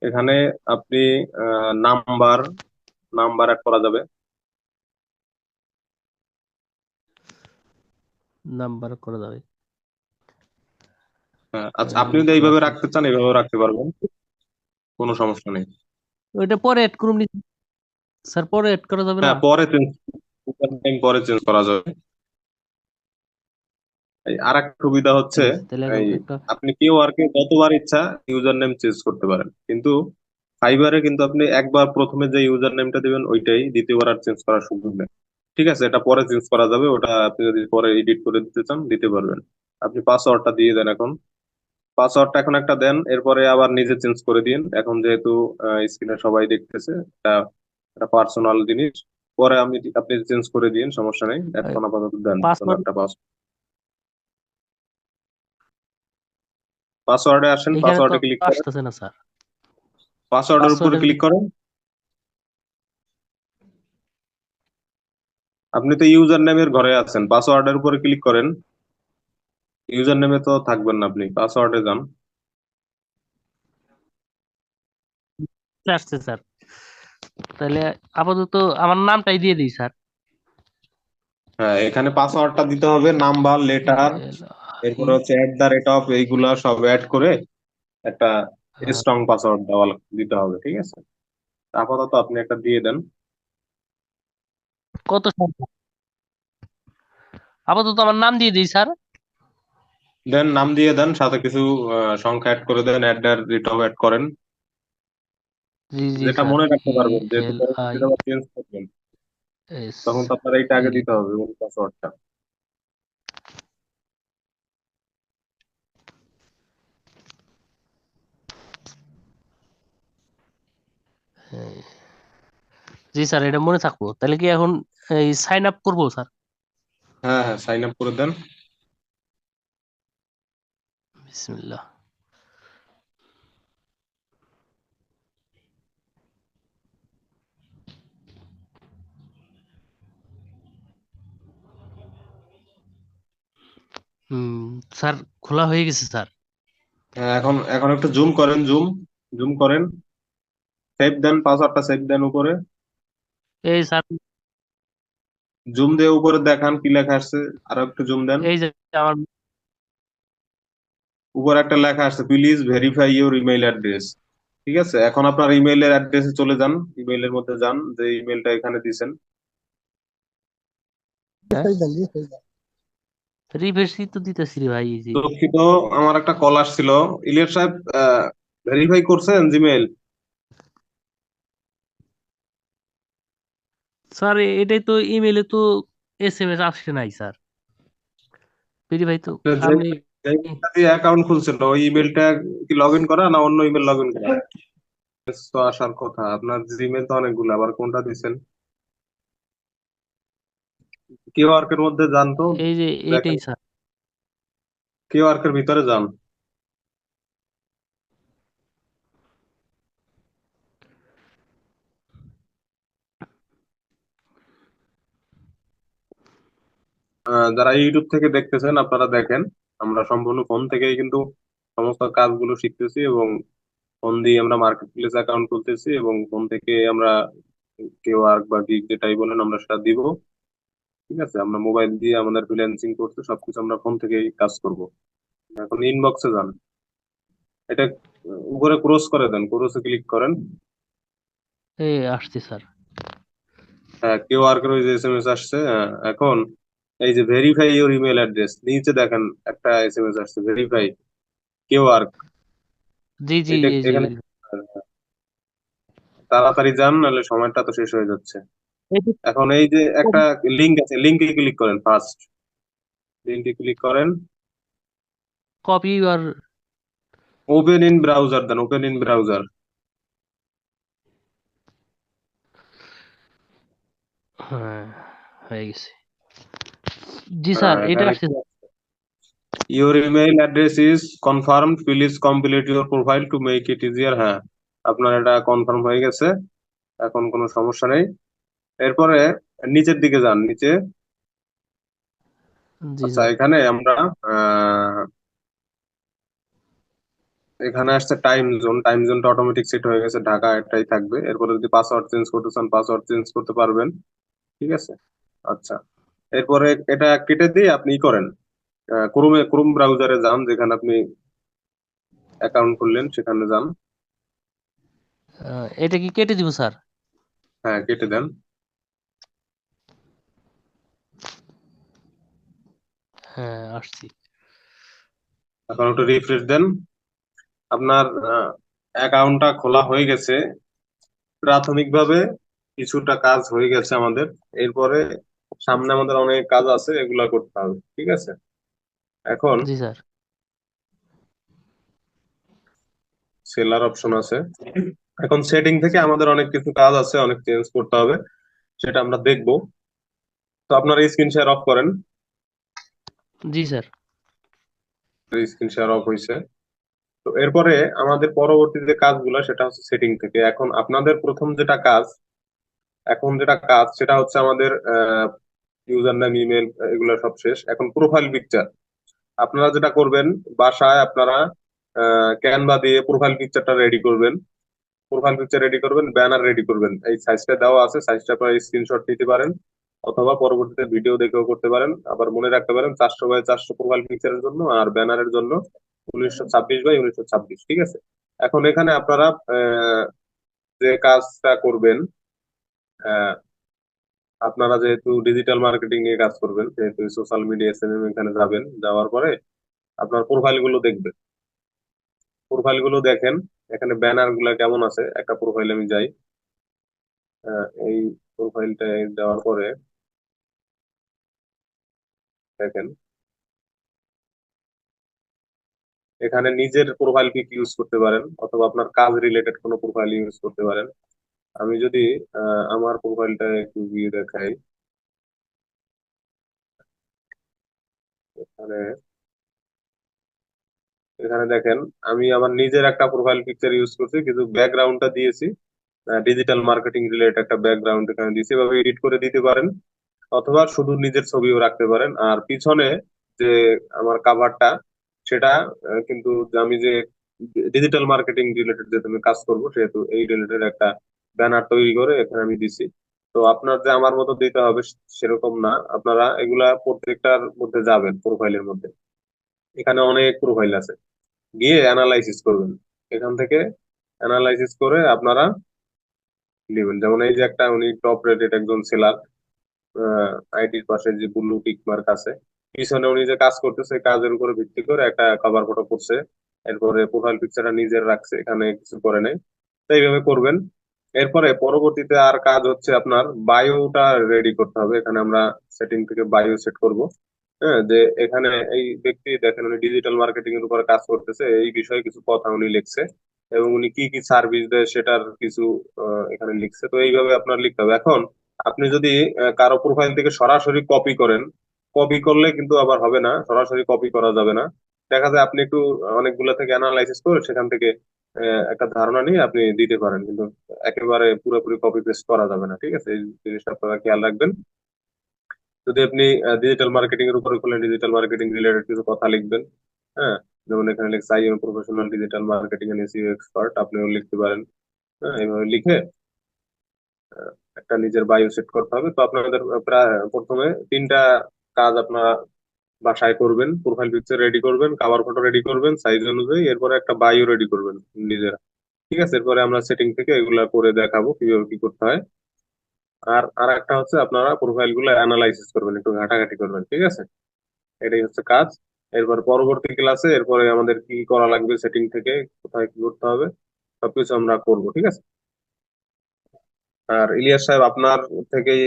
Speaker 1: এখানে আপনি নাম্বার নাম্বার অ্যাড করা যাবে।
Speaker 2: নাম্বার করা যাবে।
Speaker 1: আচ্ছা আপনি যদি এইভাবে
Speaker 2: গ্রাফিক,
Speaker 1: রাখতে চান এইভাবে রাখতে পারবেন, কোনো সমস্যা নেই।
Speaker 2: ওইটা পরে এড করুন নি স্যার? পরে এড করা যাবে না?
Speaker 1: হ্যাঁ পরে চেঞ্জ, পরে চেঞ্জ করা যাবে। এই আর একটা সুবিধা হচ্ছে,
Speaker 2: তাহলে এখন
Speaker 1: এই
Speaker 2: একটা
Speaker 1: আপনি কিউআর কে যতবার ইচ্ছা ইউজার নেম চেঞ্জ করতে পারেন, কিন্তু ফাইবারে কিন্তু আপনি একবার প্রথমে যে ইউজার নেমটা দিবেন ওইটাই, দ্বিতীয়বার আর চেঞ্জ করার সুযোগ নেই। ঠিক আছে, এটা পরে চেঞ্জ করা যাবে, ওটা আপনি যদি পরে এডিট করে দিতে চান দিতে পারবেন। আপনি পাসওয়ার্ডটা দিয়ে দেন এখন, পাসওয়ার্ডটা এখন একটা দেন, এরপরে আবার নিজে চেঞ্জ করে দিন। এখন যেহেতু স্ক্রিনে সবাই দেখতেছে, এটা একটা পার্সোনাল জিনিস, পরে আপনি চেঞ্জ করে দিন, সমস্যা নেই। এখন আপাতত দেন কোনো
Speaker 2: পাসওয়ার্ড।
Speaker 1: একটা পাসওয়ার্ডে আসেন,
Speaker 2: এখানে তো
Speaker 1: পাসওয়ার্ডে ক্লিক করেন,
Speaker 2: আসতেছে না স্যার।
Speaker 1: পাসওয়ার্ডের উপরে
Speaker 2: পাসওয়ার্ডের
Speaker 1: ক্লিক করেন। আপনি তো ইউজার নেমের ঘরে আছেন, পাসওয়ার্ডের উপরে ক্লিক করেন। ইউজার নেমে তো থাকবেন না, আপনি পাসওয়ার্ডে যান।
Speaker 2: আসছে স্যার। তাহলে আপাতত আমার নামটাই দিয়ে দিই স্যার।
Speaker 1: হ্যাঁ এখানে পাসওয়ার্ডটা দিতে হবে, নাম্বার, লেটার,
Speaker 2: ALI,
Speaker 1: এরপরে হচ্ছে @, এইগুলা সব অ্যাড করে একটা
Speaker 2: আহ,
Speaker 1: স্ট্রং পাসওয়ার্ড দেওয়া দিতে হবে, ঠিক আছে। আপাতত আপনি একটা দিয়ে দেন।
Speaker 2: কত সংখ্যা? আপাতত আমার নাম দিয়ে দিই স্যার।
Speaker 1: দেন নাম দিয়ে দেন, সাথে কিছু সংখ্যা অ্যাড করে দেন, @, অ্যাড করেন,
Speaker 2: জি জি
Speaker 1: যেটা
Speaker 2: স্যার।
Speaker 1: মনে রাখতে
Speaker 2: ই
Speaker 1: পারবেন, যেহেতু
Speaker 2: এল আই
Speaker 1: পরবর্তীতে আবার চেঞ্জ করবেন
Speaker 2: এস
Speaker 1: তখন তো আপনার এইটা আগে
Speaker 2: ই
Speaker 1: দিতে হবে ওই পাসওয়ার্ডটা।
Speaker 2: জি স্যার, এটা মনে থাকবো। তাহলে কি এখন এই সাইন আপ করবো স্যার?
Speaker 1: হ্যাঁ হ্যাঁ, সাইন আপ করে দেন।
Speaker 2: বিসমিল্লাহ। হুম, স্যার খোলা হয়ে গেছে স্যার।
Speaker 1: হ্যাঁ, এখন এখন একটু জুম করেন, জুম জুম করেন, সেভ দেন, পাসওয়ার্ডটা সেভ দেন উপরে।
Speaker 2: এই স্যার,
Speaker 1: জুম দিয়ে উপরে দেখান কি লেখা আসছে, আরো একটু জুম দেন।
Speaker 2: এই যে আমার।
Speaker 1: উপরে একটা লেখা আসছে, please verify your email address. ঠিক আছে, এখন আপনার ইমেইলের অ্যাড্রেসে চলে যান, ইমেইলের মধ্যে যান যে ইমেইলটা এখানে দিছেন।
Speaker 2: রিফ্রেশই তো দিতেছি রে ভাই, এই যে।
Speaker 1: দুঃখিত, আমার একটা কল আসছিল। ইলিয়াস সাহেব, ভেরিফাই করছেন জিমেইল?
Speaker 2: স্যার এটাই তো ইমেলে তো SMS আসছে নাই স্যার। ভেরিফাই তো
Speaker 1: যে
Speaker 2: আপনি।
Speaker 1: যে ইমেলটা দিয়ে অ্যাকাউন্ট খুলছেন ওই ইমেলটা কি লগ ইন করা না অন্য ইমেল লগ ইন করা? তো আসার কথা, আপনার জিমেল তো অনেকগুলো, আবার কোনটা দিছেন? কিউআর এর মধ্যে যান তো,
Speaker 2: এই যে
Speaker 1: দেখেন,
Speaker 2: এইটাই স্যার।
Speaker 1: কিউআর এর ভিতরে যান। যারা ইউটিউব থেকে দেখতেছেন আপনারা দেখেন, আমরা সম্পূর্ণ ফোন থেকেই কিন্তু সমস্ত কাজগুলো শিখতেছি, এবং ফোন দিয়ে আমরা মার্কেট প্লেস অ্যাকাউন্ট খুলতেছি, এবং ফোন থেকে আমরা কেউ ওয়ার্ক বা গিগ যেটাই বলেন আমরা সেটা দিব। ঠিক আছে, আমরা মোবাইল দিয়ে আমাদের ফ্রিল্যান্সিং করতে সবকিছু আমরা ফোন থেকেই কাজ করব। এখন ইনবক্সে যান, এটা উপরে ক্রস করে দেন, ক্রসে ক্লিক করেন।
Speaker 2: এই আসছে স্যার।
Speaker 1: হ্যাঁ, কেউ ওয়ার্কের ওই যে এসএমএস আসছে। হ্যাঁ, এখন এই যে ভেরিফাই ইওর ইমেল অ্যাড্রেস, নিচে দেখেন একটা এসএমএস আসছে, ভেরিফাই কেউ ওয়ার্ক।
Speaker 2: জি জি,
Speaker 1: এটা
Speaker 2: এই যে
Speaker 1: এখানে তাড়াতাড়ি যান, নাহলে সময়টা তো শেষ হয়ে যাচ্ছে। এখন এই যে একটা লিংক আছে, লিংকে ক্লিক করেন, ফার্স্ট লিংকে ক্লিক করেন।
Speaker 2: কপি আর
Speaker 1: ওপেন ইন ব্রাউজার দেন, ওপেন ইন ব্রাউজার।
Speaker 2: হ্যাঁ, হয়ে গেছে। জি স্যার, এটা
Speaker 1: এখানে
Speaker 2: আসছে।
Speaker 1: Your email address is confirmed, please complete your profile to make it easier. হ্যাঁ, আপনার এটা কনফার্ম হয়ে গেছে, এখন কোনো সমস্যা নেই। এরপরে নিচের দিকে যান, নিচে।
Speaker 2: জি
Speaker 1: আচ্ছা,
Speaker 2: স্যার।
Speaker 1: এখানে আমরা আহ, এখানে আসছে টাইম জোন, টাইম জোনটা অটোমেটিক সেট হয়ে গেছে, ঢাকা এটাই থাকবে। এরপরে যদি পাসওয়ার্ড চেঞ্জ করতে চান পাসওয়ার্ড চেঞ্জ করতে পারবেন। ঠিক আছে। আচ্ছা, এরপরে এটা কেটে দিয়ে আপনি ই করেন, ক্রোম ব্রাউজারে যান, যেখানে আপনি অ্যাকাউন্ট খুললেন সেখানে যান।
Speaker 2: এটা কি কেটে দিব স্যার?
Speaker 1: হ্যাঁ, কেটে দেন।
Speaker 2: হ্যাঁ, আসছি।
Speaker 1: এখন একটু রিফ্রেশ দেন। আপনার অ্যাকাউন্টটা খোলা হয়ে গেছে প্রাথমিকভাবে, কিছুটা কাজ হয়ে গেছে আমাদের। এরপরে সামনে আমাদের অনেক কাজ আছে, এগুলা করতে হবে। ঠিক আছে। এখন
Speaker 2: জি স্যার।
Speaker 1: সেলার অপশন আছে। এখন সেটিং থেকে আমাদের অনেক কিছু কাজ আছে, অনেক চেঞ্জ করতে হবে, সেটা আমরা দেখবো। তো আপনার স্ক্রিন শেয়ার অফ করেন।
Speaker 2: জি স্যার।
Speaker 1: স্ক্রিন শেয়ার অফ হয়েছে। তো এরপরে আমাদের পরবর্তী যে কাজগুলো সেটা হচ্ছে সেটিং থেকে। এখন আপনাদের প্রথম যেটা কাজ, এখন যেটা কাজ সেটা হচ্ছে আমাদের ইউজার নেম, ইমেল, এগুলো সব শেষ। এখন প্রোফাইল পিকচার আপনারা যেটা করবেন, বাসায় আপনারা ক্যানভা দিয়ে প্রোফাইল পিকচারটা রেডি করবেন। প্রোফাইল পিকচার রেডি করবেন, ব্যানার রেডি করবেন। এই সাইজটা দেওয়া আছে, সাইজটা আপনারা স্ক্রিনশট নিতে পারেন, অথবা পরবর্তীতে ভিডিও দেখেও করতে পারেন। আবার মনে রাখতে পারেন 400 বাই 400 প্রোফাইল পিকচারের জন্য, আর ব্যানারের জন্য 1926 বাই 1926। ঠিক আছে। এখন এখানে আপনারা যে কাজটা করবেন, আহ, আপনারা যেহেতু ডিজিটাল মার্কেটিং নিয়ে কাজ করবেন, যেহেতু সোশ্যাল মিডিয়া এসএমএম, এখানে যাবেন, যাওয়ার পরে আপনার প্রোফাইল গুলো দেখবেন। প্রোফাইল গুলো দেখেন, এখানে ব্যানার গুলা কেমন আছে। একটা প্রোফাইল আমি যাই, এই প্রোফাইলটা দেওয়ার পরে দেখেন, এখানে নিজের প্রোফাইল পিক ইউজ করতে পারেন, অথবা আপনার কাজ রিলেটেড কোনো প্রোফাইল ইউজ করতে পারেন। আমি যদি আমার প্রোফাইলটা একটু গিয়ে দেখাই, এখানে এখানে দেখেন, আমি আমার নিজের একটা প্রোফাইল পিকচার ইউজ করছি, কিন্তু ব্যাকগ্রাউন্ডটা দিয়েছি ডিজিটাল মার্কেটিং রিলেটেড একটা ব্যাকগ্রাউন্ড এখানে দিয়েছি। এভাবে এডিট করে দিতে পারেন, অথবা শুধু নিজের ছবিও রাখতে পারেন। আর পিছনে যে আমার কাভারটা, সেটা কিন্তু আমি যে ডিজিটাল মার্কেটিং রিলেটেড যে তুমি কাজ করবো, সেহেতু এই রিলেটেড একটা ব্যানার তৈরি করে এখানে আমি দিছি। তো আপনার যে আমার মতো দিতে হবে সেরকম না, আপনারা এগুলা প্রত্যেকটার মধ্যে যাবেন, প্রোফাইলের মধ্যে এখানে অনেক প্রোফাইল আছে, গিয়ে অ্যানালাইসিস করবেন। এখান থেকে অ্যানালাইসিস করে আপনারা নেবেন। যেমন এই যে একটা, উনি টপ রেটেড একজন সেলার, আইডির পাশে যে ব্লু টিক মার্ক আছে, পিছনে উনি যে কাজ করতেছে কাজের উপরে ভিত্তি করে একটা কভার ফটো করছে, এরপরে প্রোফাইল পিকচারটা নিজের রাখছে, এখানে কিছু করে নাই। তো এইভাবে করবেন। এরপরে পরবর্তীতে আর কাজ হচ্ছে আপনার বায়োটা রেডি করতে হবে। এখানে আমরা সেটিং থেকে বায়ো সেট করব। হ্যাঁ, যে এখানে এই ব্যক্তি দেখেন, উনি ডিজিটাল মার্কেটিং এর উপরে কাজ করতেছে, এই বিষয়ে কিছু কথা উনি লিখছে, এবং উনি কি কি সার্ভিস দেয় সেটার কিছু এখানে লিখছে। তো এইভাবে আপনার লিখতে হবে। এখন আপনি যদি কারো প্রোফাইল থেকে সরাসরি কপি করেন, কপি করলে কিন্তু আবার হবে না, সরাসরি কপি করা যাবে না। দেখা যায় আপনি একটু অনেকগুলো থেকে অ্যানালাইসিস করে সেখান থেকে একটা ধারণা নিয়ে আপনি দিতে পারেন, কিন্তু একেবারে পুরোপুরি কপি পেস্ট করা যাবে না। ঠিক আছে, এই জিনিসটা আপনারা খেয়াল রাখবেন। যদি আপনি ডিজিটাল মার্কেটিং এর উপরে খোলেন, ডিজিটাল মার্কেটিং রিলেটেড কিছু কথা লিখবেন। হ্যাঁ, যেমন এখানে লিখছে I am professional digital marketing and SEO expert, আপনিও লিখতে পারেন। হ্যাঁ, এইভাবে লিখে একটা নিজের বায়ো সেট করতে হবে। তো আপনাদের প্রায় প্রথমে 3টা কাজ আপনারা বাসায় করবেন: প্রোফাইল পিকচার রেডি করবেন, কাভার ফটো রেডি করবেন সাইজ অনুযায়ী, এরপরে একটা বায়ো রেডি করবেন নিজেরা। ঠিক আছে, এরপরে আমরা সেটিং থেকে এগুলা করে দেখাবো কিভাবে কি করতে হয়। আর একটা হচ্ছে আপনারা প্রোফাইল গুলো অ্যানালাইসিস করবেন, একটু ঘাটাঘাটি করবেন। ঠিক আছে, এটাই হচ্ছে কাজ। এরপর পরবর্তী ক্লাসে এরপরে আমাদের কি করা লাগবে, সেটিং থেকে কোথায় কি করতে হবে সবকিছু আমরা করবো। ঠিক আছে। আর ইলিয়াস সাহেব আপনার থেকেই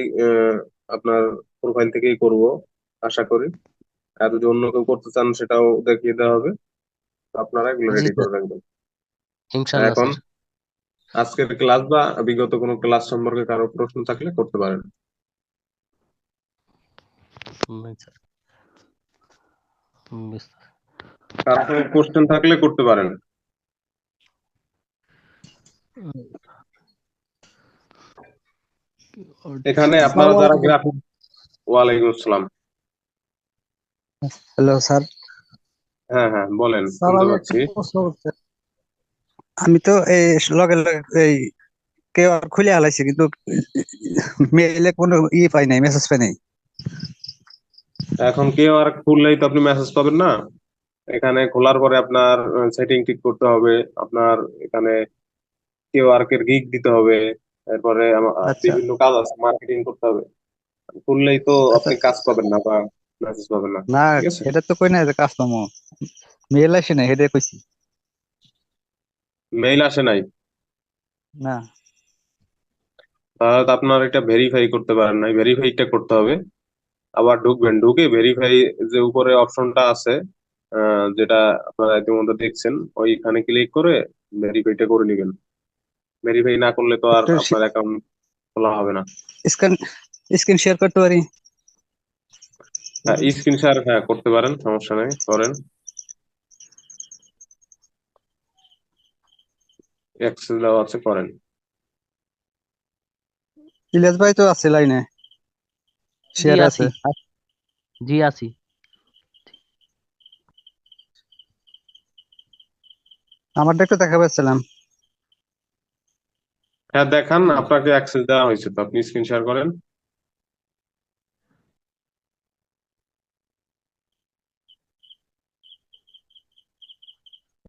Speaker 1: আপনার প্রোফাইল থেকেই করব আশা করি। আর যদি অন্য কেউ করতে চান সেটাও দেখিয়ে দেওয়া হবে। তো আপনারা এগুলো
Speaker 2: জি
Speaker 1: রেডি
Speaker 2: স্যার,
Speaker 1: করে রাখবেন।
Speaker 2: ইনশাল্লাহ
Speaker 1: এখন
Speaker 2: স্যার।
Speaker 1: আজকের ক্লাস বা বিগত কোনো ক্লাস সম্পর্কে কারো প্রশ্ন থাকলে করতে পারেন।
Speaker 2: স্যার। বুঝতে
Speaker 1: কারো কোনো কোশ্চেন থাকলে করতে পারেন। এখানে আপনারা
Speaker 3: আসসালামু
Speaker 1: যারা
Speaker 3: আলাইকুম।
Speaker 1: গ্রাফিক, ওয়ালাইকুম আসসালাম।
Speaker 3: Hello sir.
Speaker 1: হ্যাঁ হ্যাঁ, বলেন,
Speaker 3: স্যার
Speaker 1: শুনতে
Speaker 3: আমি একটা
Speaker 1: পাচ্ছি।
Speaker 3: প্রশ্ন করতে, আমি তো এই লগে লগে এই কেউ আর খুলে হালাইছি, কিন্তু মেইলে কোনো পাই নাই, মেসেজ পাই নাই।
Speaker 1: এখন কেউ আর খুললেই তো আপনি মেসেজ পাবেন না। এখানে খোলার পরে আপনার সেটিং ঠিক করতে হবে। আপনার এখানে কিউআর এর গিগ দিতে হবে। এরপরে
Speaker 3: আচ্ছা
Speaker 1: বিভিন্ন কাজ আছে, মার্কেটিং করতে হবে। খুললেই তো
Speaker 3: আচ্ছা।
Speaker 1: আপনি কাজ পাবেন না বা মেসেজ পাবেন না।
Speaker 3: না,
Speaker 1: ঠিক আছে,
Speaker 3: এটা তো কই না যে কাস্টমার মেইল আসে না, হেডে কইছি।
Speaker 1: মেইল আসে নাই?
Speaker 3: না।
Speaker 1: তাহলে তো আপনার এটা ভেরিফাই করতে পারেন নাই, ভেরিফাইটা করতে হবে। আবার ঢুকবেন, ঢুকে ভেরিফাই যে উপরে অপশনটা আছে, যেটা আপনারা ইতিমধ্যে দেখছেন, ওইখানে ক্লিক করে ভেরিফাইটা করে নেবেন। ভেরিফাই না করলে তো আর
Speaker 3: একটু
Speaker 1: আপনার অ্যাকাউন্ট খোলা হবে না।
Speaker 3: স্ক্রিন স্ক্রিন শেয়ার করতে পারি?
Speaker 1: হ্যাঁ, স্ক্রিন শেয়ার হ্যাঁ করতে পারেন, সমস্যা নেই, করেন। অ্যাক্সেস দেওয়া আছে, করেন।
Speaker 3: ইলিয়াস ভাই তো আছে লাইনে,
Speaker 2: জি
Speaker 3: শেয়ার
Speaker 2: আছি,
Speaker 3: আছে।
Speaker 2: জি আছি।
Speaker 3: আমারটা একটু দেখা পাচ্ছিলাম।
Speaker 1: হ্যাঁ দেখান, আপনাকে অ্যাক্সেস দেওয়া হয়েছে, তো আপনি স্ক্রিন শেয়ার করেন।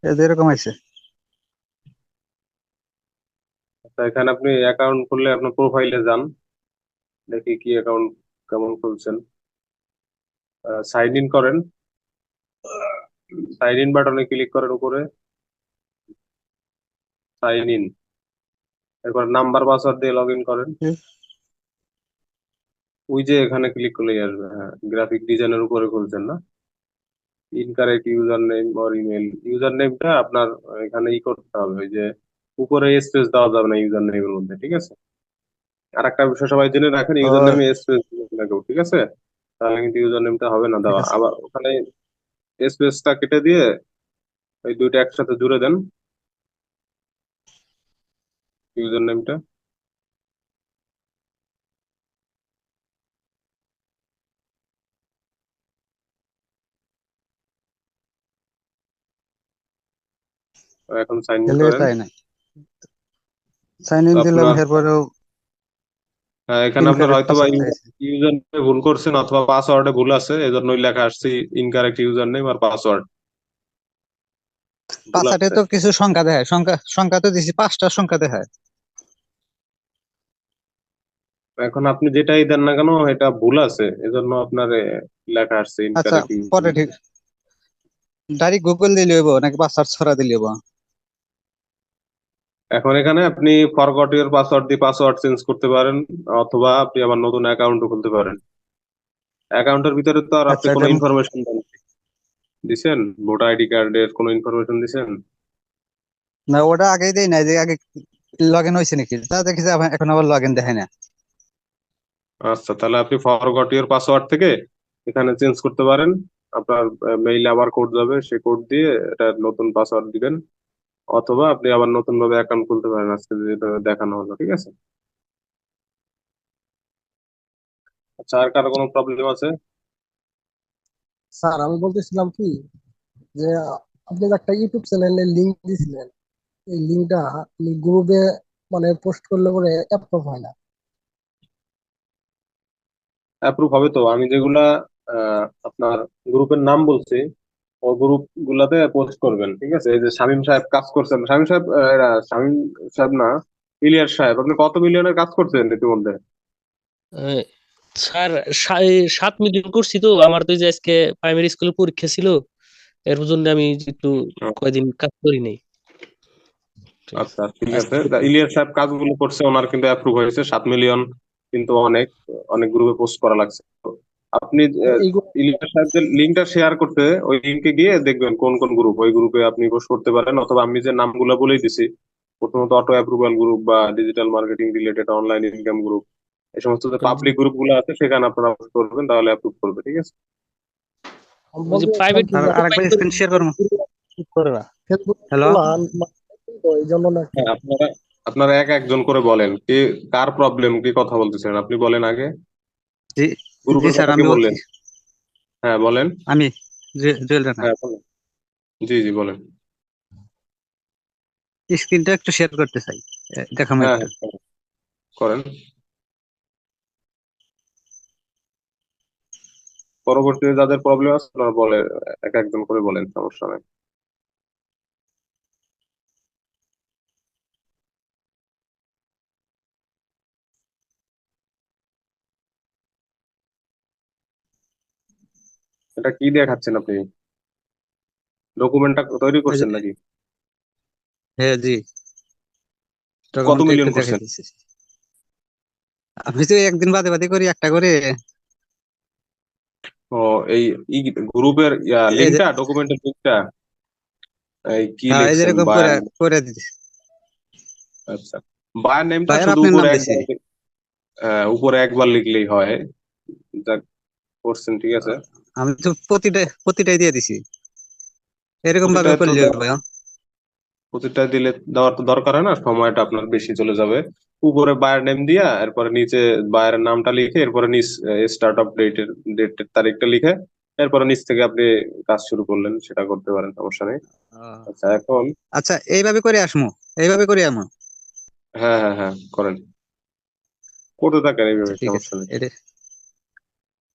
Speaker 3: এই যে এরকম আছে।
Speaker 1: তো এখানে আপনি অ্যাকাউন্ট খুললে আপনার প্রোফাইলে যান, দেখি কি অ্যাকাউন্ট কেমন খুলছেন। সাইন ইন করেন, সাইন ইন বাটনে ক্লিক করেন উপরে, সাইন ইন। এরপর নাম্বার পাসওয়ার্ড দিয়ে লগ ইন করেন। ওই যে এখানে ক্লিক করলেই আসবে। হ্যাঁ, গ্রাফিক ডিজাইনের উপরে খুলছেন না? Incorrect user name or email, user নেমটা আপনার এখানে করতে হবে, ওই যে উপরে স্পেস দেওয়া যাবে না ইউজার নেমের মধ্যে। ঠিক আছে, আর একটা বিষয় সবাই জেনে রাখেন, ইউজার
Speaker 3: ও
Speaker 1: নেমে স্পেস লাগবে। ঠিক আছে, তাহলে কিন্তু ইউজার নেমটা হবে না
Speaker 3: ঠিক
Speaker 1: দেওয়া।
Speaker 3: আছে।
Speaker 1: আবার ওখানে স্পেসটা কেটে দিয়ে ওই দুইটা একসাথে জুড়ে দেন, ইউজার নেমটা। এখন সাইন ইন
Speaker 3: এলে
Speaker 1: করেন।
Speaker 3: তাই না, সাইন
Speaker 1: তো
Speaker 3: ইন দিলাম,
Speaker 1: আপনার
Speaker 3: এরপরেও
Speaker 1: এখানে আপনার
Speaker 3: ইনকারেক্ট
Speaker 1: হয়তো বা
Speaker 3: পাসওয়ার্ড চাইছে।
Speaker 1: ইউজার নেমে ভুল করছেন অথবা পাসওয়ার্ডে ভুল আছে, এজন্যই লেখা আসছে ইনকারেক্ট ইউজার নেম আর পাসওয়ার্ড ভুল
Speaker 3: পাঁচটাতে
Speaker 1: আছে।
Speaker 3: তো কিছু সংখ্যা দেখায়, সংখ্যা সংখ্যা তো দিছি, 5টা সংখ্যা দেখায়।
Speaker 1: এখন আপনি যেটাই দেন না কেন এটা ভুল আছে, এজন্য আপনার লেখা আসছে
Speaker 3: আচ্ছা,
Speaker 1: ইনকারেক্ট ইউজার
Speaker 3: পরে
Speaker 1: নেম।
Speaker 3: ঠিক ডাইরেক্ট গুগল দিলে হইব নাকি পাসওয়ার্ড ছড়া দিলে হইব?
Speaker 1: এখন এখানে আপনি ফরগট ইউর পাসওয়ার্ড দিয়ে পাসওয়ার্ড চেঞ্জ করতে পারেন, অথবা আপনি আবার নতুন অ্যাকাউন্টও খুলতে পারেন। অ্যাকাউন্টের ভিতরে তো আর আপনি
Speaker 3: আচ্ছা,
Speaker 1: কোনো
Speaker 3: এটা
Speaker 1: ইনফরমেশন দিছেন? ভোটার আইডি কার্ডের কোনো ইনফরমেশন দিছেন?
Speaker 3: না, ওটা আগেই দেই নাই, যে আগে লগ ইন হয়েছে নাকি তা দেখি যে এখন আবার লগ ইন দেখায় না।
Speaker 1: আচ্ছা, তাহলে আপনি ফরগট ইউর পাসওয়ার্ড থেকে এখানে চেঞ্জ করতে পারেন। আপনার মেইলে আবার কোড যাবে, সেই কোড দিয়ে এটা নতুন পাসওয়ার্ড দিবেন, অথবা আপনি আবার নতুন ভাবে অ্যাকাউন্ট খুলতে পারেন আজকে যেটা দেখানো হলো। ঠিক আছে, আচ্ছা, আর কারো কোনো প্রবলেম আছে?
Speaker 4: স্যার আমি বলতেছিলাম কি, যে আপনি যে একটা ইউটিউব চ্যানেলের লিংক দিয়েছিলেন, এই লিংকটা গ্রুপে মানে পোস্ট করলে পরে অ্যাপ্রুভ হয় না।
Speaker 1: অ্যাপ্রুভ হবে তো। আমি যেগুলা আপনার গ্রুপের নাম বলছি, ও গ্রুপ গুলাতে পোস্ট করবেন, ঠিক আছে? এই যে শামীম সাহেব কাজ করছেন, শামীম সাহেব শামীম সাহেব না, ইলিয়াস সাহেব, আপনি কত মিলিয়নের কাজ করছেন ইতিমধ্যে?
Speaker 5: আহ, স্যার 7 মিলিয়ন করছি তো। আমার তো এই যে আজকে প্রাইমারি স্কুলের পরীক্ষা ছিল, এর জন্য আমি একটু কয়দিন কাজ করি নাই।
Speaker 1: আচ্ছা ঠিক
Speaker 5: আজ
Speaker 1: আছে।
Speaker 5: থেকে
Speaker 1: তা ইলিয়াস সাহেব কাজগুলো করছে, ওনার কিন্তু অ্যাপ্রুভ হয়েছে 7 মিলিয়ন, কিন্তু অনেক অনেক গ্রুপে পোস্ট করা লাগছে। তো আপনি
Speaker 4: এইগুলো
Speaker 1: ইলিয়াস সাহেবদের লিঙ্কটা শেয়ার করতে, ওই লিঙ্কে গিয়ে দেখবেন কোন কোন গ্রুপ, ওই গ্রুপে আপনি পোস্ট করতে পারেন। অথবা আমি যে নামগুলো বলেই দিছি, প্রথমত অটো অ্যাপ্রুভাল গ্রুপ বা digital marketing related online income group, এই সমস্ত যে পাবলিক গ্রুপ গুলো আছে সেখানে আপনারা পোস্ট করবেন, তাহলে অ্যাপ্রুভ করবে, ঠিক আছে?
Speaker 4: আমি
Speaker 5: ওই যে
Speaker 4: বলতে চাচ্ছিলাম
Speaker 5: প্রাইভেট
Speaker 4: কি
Speaker 3: আর
Speaker 4: যে
Speaker 3: আরেকবার স্ক্রিন শেয়ার করবো।
Speaker 5: করে না।
Speaker 4: Facebook
Speaker 3: hello.
Speaker 4: খোলা তো এই জন্য নাকি?
Speaker 1: হ্যাঁ, আপনারা আপনারা এক একজন করে বলেন, কি কার প্রবলেম, কি কথা বলতেছেন আপনি বলেন আগে।
Speaker 3: জি জি
Speaker 1: গ্রুপের
Speaker 3: স্যার,
Speaker 1: কথা কি
Speaker 3: আমি বলছি।
Speaker 1: বললেন? হ্যাঁ বলেন।
Speaker 3: আমি জুয়েল রানা।
Speaker 1: হ্যাঁ বলেন। জি জি বলেন।
Speaker 3: স্ক্রিনটা একটু শেয়ার করতে চাই, দেখাম
Speaker 1: হ্যাঁ
Speaker 3: একটু।
Speaker 1: হ্যাঁ করেন। পরবর্তীতে যাদের প্রবলেম আছে ওনারা বলে, এক একজন করে বলেন, সমস্যা নাই। এটা কি দিয়ে খাচ্ছেন আপনি? ডকুমেন্টটা তৈরি
Speaker 3: এই যে,
Speaker 1: করছেন নাকি?
Speaker 3: হ্যাঁ জি,
Speaker 1: কত
Speaker 3: ডকুমেন্টটা একটু
Speaker 1: মিলিয়ন
Speaker 3: দেখাই
Speaker 1: করছেন?
Speaker 3: দিচ্ছি। আমি তো একদিন বাদে বাদে করি, একটা করে।
Speaker 1: ও, এই গ্রুপের
Speaker 3: এই যে,
Speaker 1: লিঙ্কটা, ডকুমেন্টের লিঙ্কটা, এই কি
Speaker 3: হ্যাঁ, এই যে
Speaker 1: লিখছেন
Speaker 3: এরকম করে
Speaker 1: বায়ার?
Speaker 3: করে দিচ্ছি।
Speaker 1: আচ্ছা, বায়ার নেমটা
Speaker 3: ভাইয়ার
Speaker 1: শুধু
Speaker 3: আপনার
Speaker 1: উপরে
Speaker 3: নাম দিছি।
Speaker 1: একবার উপরে একবার লিখলেই হয়। যা করছেন ঠিক আছে।
Speaker 3: আমি তো প্রতিটাই দিয়ে দিছি, এরকম ভাবে
Speaker 1: প্রতিটা তো
Speaker 3: করলে হবে ভাইয়া।
Speaker 1: প্রতিটা দিলে দেওয়ার তো দরকার হয় না, সময়টা আপনার বেশি চলে যাবে। উপরে বায়ার নেম দিয়া, এরপরে নিচে বায়ারের নামটা লিখে, এরপরে নিচ স্টার্ট অফ ডেটের তারিখটা লিখে, এরপরে নিচ থেকে আপনি কাজ শুরু করলেন, সেটা করতে পারেন, সমস্যা নেই।
Speaker 3: আহ,
Speaker 1: আচ্ছা এখন,
Speaker 3: আচ্ছা, এইভাবে করে আসমু, এইভাবে করে আমু।
Speaker 1: হ্যাঁ হ্যাঁ হ্যাঁ করেন, করতে থাকেন
Speaker 3: আচ্ছা
Speaker 1: এইভাবে,
Speaker 3: ঠিক আছে,
Speaker 1: সমস্যা নেই।
Speaker 3: এটা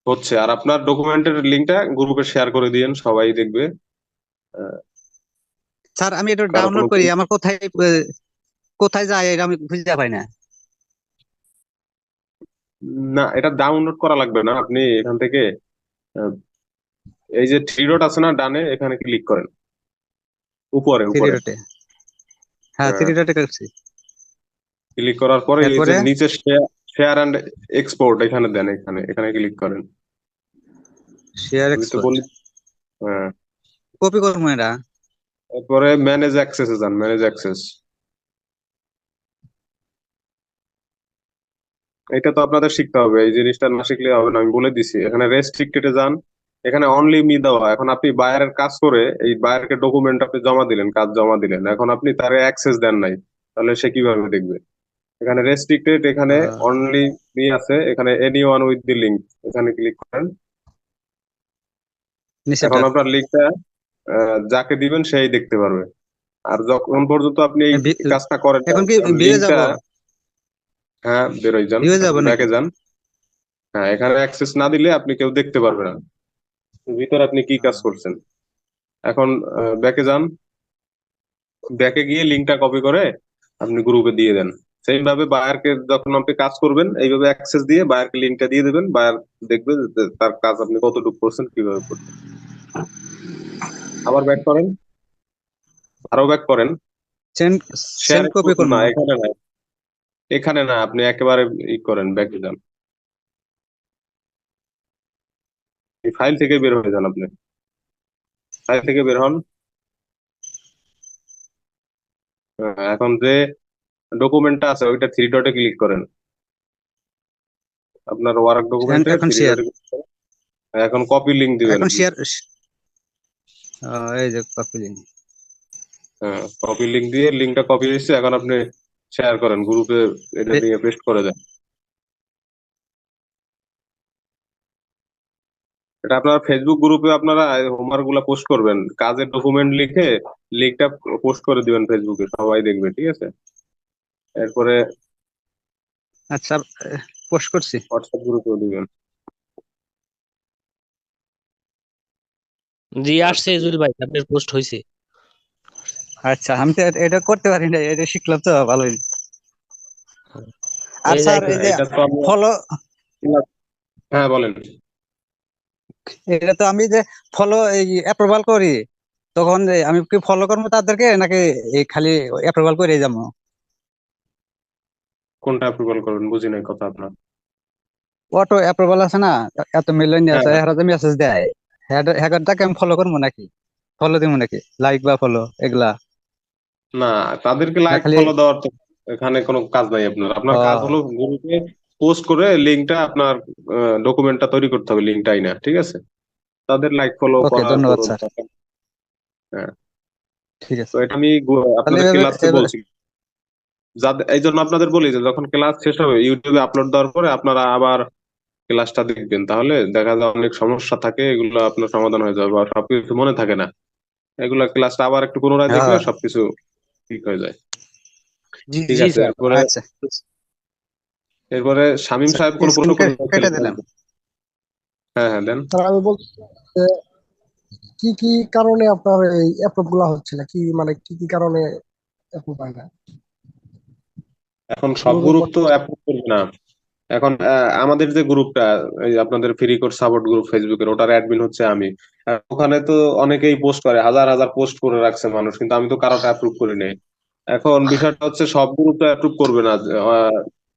Speaker 1: হচ্ছে, আর আপনার ডকুমেন্টের লিঙ্কটা গ্রুপে শেয়ার করে দিয়েন, সবাই দেখবে। আহ,
Speaker 3: স্যার, আমি এটা
Speaker 1: কারো কোনো
Speaker 3: ডাউনলোড করি, আমার কোথায় কোথায় যায় এটা আমি খুঁজে পাই না।
Speaker 1: না, এটা ডাউনলোড করা লাগবে না। আপনি এখান থেকে আহ, এই যে থ্রি ডট আছে না ডানে, এখানে ক্লিক করেন, উপরে
Speaker 3: থ্রি
Speaker 1: উপরে।
Speaker 3: ডটে, হ্যাঁ থ্রি ডটে করছি।
Speaker 1: ক্লিক করার পরে এই যে
Speaker 3: এরপরে
Speaker 1: নিচে শেয়ার, শেয়ার অ্যান্ড এক্সপোর্ট, এখানে দেন, এখানে এখানে ক্লিক করেন।
Speaker 3: শেয়ার
Speaker 1: আমি তো
Speaker 3: এক্সপোর্ট
Speaker 1: বলি, হ্যাঁ।
Speaker 3: কপি করবো এটা।
Speaker 1: এরপরে ম্যানেজ অ্যাক্সেসে যান, ম্যানেজ অ্যাক্সেস। এটা তো আপনাদের শিখতে হবে, এই জিনিসটা না শিখলে হবে না, আমি বলে দিছি। এখানে রেস্ট্রিক্টেডে যান, এখানে অনলি মি দেওয়া। এখন আপনি বায়ারের কাজ করে, এই বায়ারকে ডকুমেন্ট আপনি জমা দিলেন, কাজ জমা দিলেন, এখন আপনি তার অ্যাক্সেস দেন নাই, তাহলে সে কিভাবে দেখবে? এখানে রেস্ট্রিক্টেড, এখানে
Speaker 3: আহ,
Speaker 1: অনলি মি আছে, এখানে any one with the link, এখানে ক্লিক করেন। এখন
Speaker 3: নিচেটা
Speaker 1: আপনার লিঙ্কটা যাকে দিবেন সেই দেখতে পারবে। আর যখন পর্যন্ত আপনি এই কাজটা করেন না,
Speaker 3: এখন কি ভিউয়ে যাব?
Speaker 1: লিঙ্কটা, হ্যাঁ বেরোয় যান,
Speaker 3: ভিউয়ে যাব নাকি?
Speaker 1: ব্যাকে যান। হ্যাঁ, এখানে অ্যাক্সেস না দিলে আপনি কেউ দেখতে পারবে না ভিতরে আপনি কি কাজ করছেন। এখন ব্যাকে যান, ব্যাকে গিয়ে লিঙ্কটা কপি করে আপনি গ্রুপে দিয়ে দেন। সেম ভাবে বায়ারকে যখন আপনি কাজ করবেন, এইভাবে অ্যাক্সেস দিয়ে বায়ারকে লিঙ্কটা দিয়ে দেবেন, বায়ার দেখবে যে তার কাজ আপনি কতটুকু করছেন, কিভাবে করছেন। আবার ব্যাক করেন, আরো ব্যাক করেন।
Speaker 3: সেন্ড
Speaker 1: শেয়ার
Speaker 3: সেন্ড কপি
Speaker 1: না,
Speaker 3: করবো।
Speaker 1: এখানে না, এখানে না, আপনি একেবারে ই করেন, ব্যাকে যান, এই ফাইল থেকে বের হয়ে যান আপনি, ফাইল থেকে বের হন। এখন যে ডকুমেন্টটা আছে ওইটা থ্রি ডটে ক্লিক করেন, আপনার ওয়ার্ক
Speaker 3: সেন্ড
Speaker 1: ডকুমেন্টে
Speaker 3: এখন
Speaker 1: থ্রি
Speaker 3: শেয়ার,
Speaker 1: ডটে ক্লিক করেন। এখন কপি লিঙ্ক দিবেন।
Speaker 3: এখন শেয়ার। এই যে কপি লিঙ্ক।
Speaker 1: হ্যাঁ, কপি লিঙ্ক দিয়ে, লিঙ্কটা কপি হয়েছে, এখন আপনি শেয়ার করেন গ্রুপে, এটা দিয়ে পেস্ট করে দেন। এটা আপনার ফেসবুক গ্রুপে আপনারা হোমওয়ার্ক গুলা পোস্ট করবেন, কাজের ডকুমেন্ট লিখে লিঙ্কটা পোস্ট করে দিবেন ফেসবুকে, সবাই দেখবে, ঠিক আছে? এরপরে
Speaker 3: আচ্ছা, পোস্ট করছি।
Speaker 1: হোয়াটসঅ্যাপ গ্রুপেও দিবেন।
Speaker 5: জি আসছে জুয়েল ভাই, আপনার পোস্ট হয়েছে।
Speaker 3: আচ্ছা, আমি তো এটা করতে পারি না, এটা শিখলাম তো ভালোই। আর
Speaker 5: এই যে
Speaker 3: স্যার এই
Speaker 1: হ্যাঁ,
Speaker 3: যে
Speaker 1: এটা তো আমরা
Speaker 3: ফলো,
Speaker 1: হ্যাঁ বলেন।
Speaker 3: এটা তো আমি যে ফলো এই অ্যাপ্রুভাল করি, তখন আমি কি ফলো করবো তাদেরকে, নাকি এই খালি অ্যাপ্রুভাল করে যাবো?
Speaker 1: কোনটা অ্যাপ্রুভাল করবেন, বুঝি নাই কথা আপনার।
Speaker 3: অটো অ্যাপ্রুভাল আছে না, এত মিলিয়ন
Speaker 1: হ্যাঁ
Speaker 3: আছে,
Speaker 1: হ্যাঁ।
Speaker 3: এরা যে মেসেজ দেয়, হ্যাকারটাকে আমি ফলো করবো নাকি, ফলো দিব নাকি, লাইক বা ফলো এগুলা,
Speaker 1: না, তাদেরকে
Speaker 3: না
Speaker 1: লাইক
Speaker 3: খালি?
Speaker 1: ফলো দেওয়ার তো এখানে কোনো কাজ নাই আপনার। আপনার কাজ হলো
Speaker 3: ও,
Speaker 1: গ্রুপে পোস্ট করে লিঙ্কটা আপনার ডকুমেন্টটা তৈরি করতে হবে, লিঙ্কটাই না, ঠিক আছে? তাদের লাইক ফলো
Speaker 3: ওকে,
Speaker 1: করা
Speaker 3: ধন্যবাদ
Speaker 1: কোনো
Speaker 3: স্যার।
Speaker 1: দরকার। হ্যাঁ।
Speaker 3: ঠিক
Speaker 1: তো
Speaker 3: আছে,
Speaker 1: এটা আমি
Speaker 3: তাহলে
Speaker 1: আপনাদের
Speaker 3: এভাবে
Speaker 1: ক্লাসে বলছি, যাদের এই জন্য আপনাদের বলি যে যখন ক্লাস শেষ হবে ইউটিউবে আপলোড দেওয়ার পরে আপনারা আবার ক্লাসটা দেখবেন, তাহলে দেখা যায় অনেক সমস্যা থাকে, এগুলো আপনার সমাধান হয়ে যাবে, বা সবকিছু মনে থাকে না। এগুলা ক্লাসটা আবার একটু পুনরায় দেখলে
Speaker 3: হ্যাঁ,
Speaker 1: সবকিছু ঠিক হয়ে যায়।
Speaker 5: জি
Speaker 1: ঠিক
Speaker 5: জি
Speaker 1: আছে,
Speaker 5: স্যার।
Speaker 1: এরপরে
Speaker 3: আচ্ছা,
Speaker 1: এরপরে শামীম সাহেব কোনো প্রশ্ন
Speaker 3: স্ক্রিন
Speaker 1: করেছিলেন?
Speaker 3: কেটে দিলাম।
Speaker 1: হ্যাঁ হ্যাঁ, দেন।
Speaker 4: স্যার আমি বলছি যে কি কি কারণে আপনার এই অ্যাপ্রুভ গুলা হচ্ছে না, কি মানে কি কি কারণে অ্যাপ্রুভ হয় না
Speaker 1: এখন সব
Speaker 4: গ্রুপের
Speaker 1: গ্রুপ
Speaker 4: পর
Speaker 1: তো
Speaker 4: থেকে?
Speaker 1: অ্যাপ্রুভ করবে না। এখন আমাদের যে গ্রুপটা, এই যে আপনাদের ফ্রি কোর্স সাপোর্ট গ্রুপ ফেসবুকের, ওটার অ্যাডমিন হচ্ছে আমি। ওখানে তো অনেকেই পোস্ট করে, হাজার হাজার পোস্ট করে রাখছে মানুষ, কিন্তু আমি তো কারোটা অ্যাপ্রুভ করি নাই। এখন বিষয়টা হচ্ছে সব গ্রুপ তো অ্যাপ্রুভ করবে না।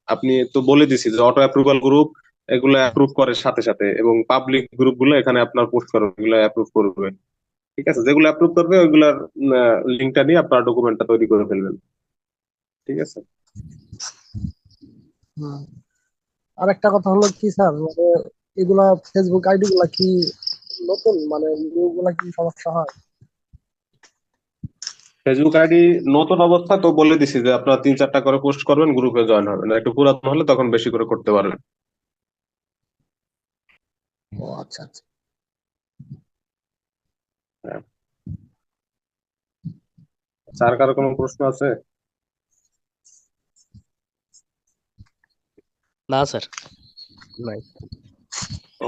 Speaker 1: আপনি তো বলে দিছি যে অটো অ্যাপ্রুভাল গ্রুপ এগুলো অ্যাপ্রুভ করে সাথে সাথে, এবং পাবলিক গ্রুপ গুলো এখানে আপনার পোস্ট করবে, এগুলো অ্যাপ্রুভ করবে। ঠিক আছে, যেগুলো অ্যাপ্রুভ করবে ওইগুলার লিঙ্কটা নিয়ে আপনার ডকুমেন্টটা তৈরি করে ফেলবেন। ঠিক আছে।
Speaker 4: হুম। আর একটা কথা হলো কি স্যার, মানে এগুলা ফেসবুক আইডি গুলা কি নতুন, মানে নিউ গুলা কি সমস্যা হয়?
Speaker 1: ফেসবুক আইডি নতুন অবস্থা তো বলে দিছি যে আপনারা 3-4টা করে পোস্ট করবেন, গ্রুপে জয়েন হবেন। আর একটু পুরাতন হলে তখন বেশি করে করতে পারবেন।
Speaker 4: ও আচ্ছা আচ্ছা।
Speaker 1: হ্যাঁ। স্যার, কারো কোনো প্রশ্ন আছে?
Speaker 5: না স্যার, নাই।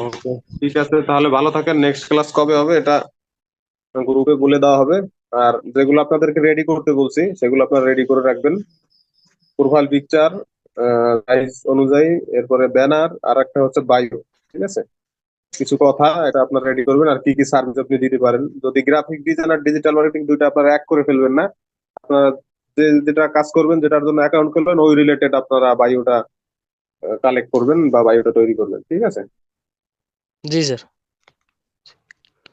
Speaker 1: ওকে, ঠিক আছে, তাহলে ভালো থাকেন। নেক্সট ক্লাস কবে হবে এটা গ্রুপে বলে দেওয়া হবে। আর যেগুলো আপনাদেরকে রেডি করতে বলছি সেগুলো আপনারা রেডি করে রাখবেন। প্রোফাইল পিকচার সাইজ অনুযায়ী, এরপরে ব্যানার, আর একটা হচ্ছে বায়ো। ঠিক আছে, কিছু কথা এটা আপনারা রেডি করবেন। আর কি কি সার্ভিস আপনি দিতে পারেন, যদি গ্রাফিক ডিজাইন আর ডিজিটাল মার্কেটিং দুইটা আপনারা এক করে ফেলবেন না। আপনারা যেটা কাজ করবেন, যেটার জন্য অ্যাকাউন্ট করবেন, ওই রিলেটেড আপনারা বায়োটা কালেক্ট করবেন বা বায়োটা তৈরি করবেন। ঠিক আছে।
Speaker 5: জি স্যার।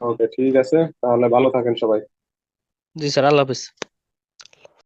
Speaker 1: ওকে, ঠিক আছে, তাহলে ভালো থাকেন সবাই।
Speaker 5: জি স্যার, আল্লাহ হাফেজ।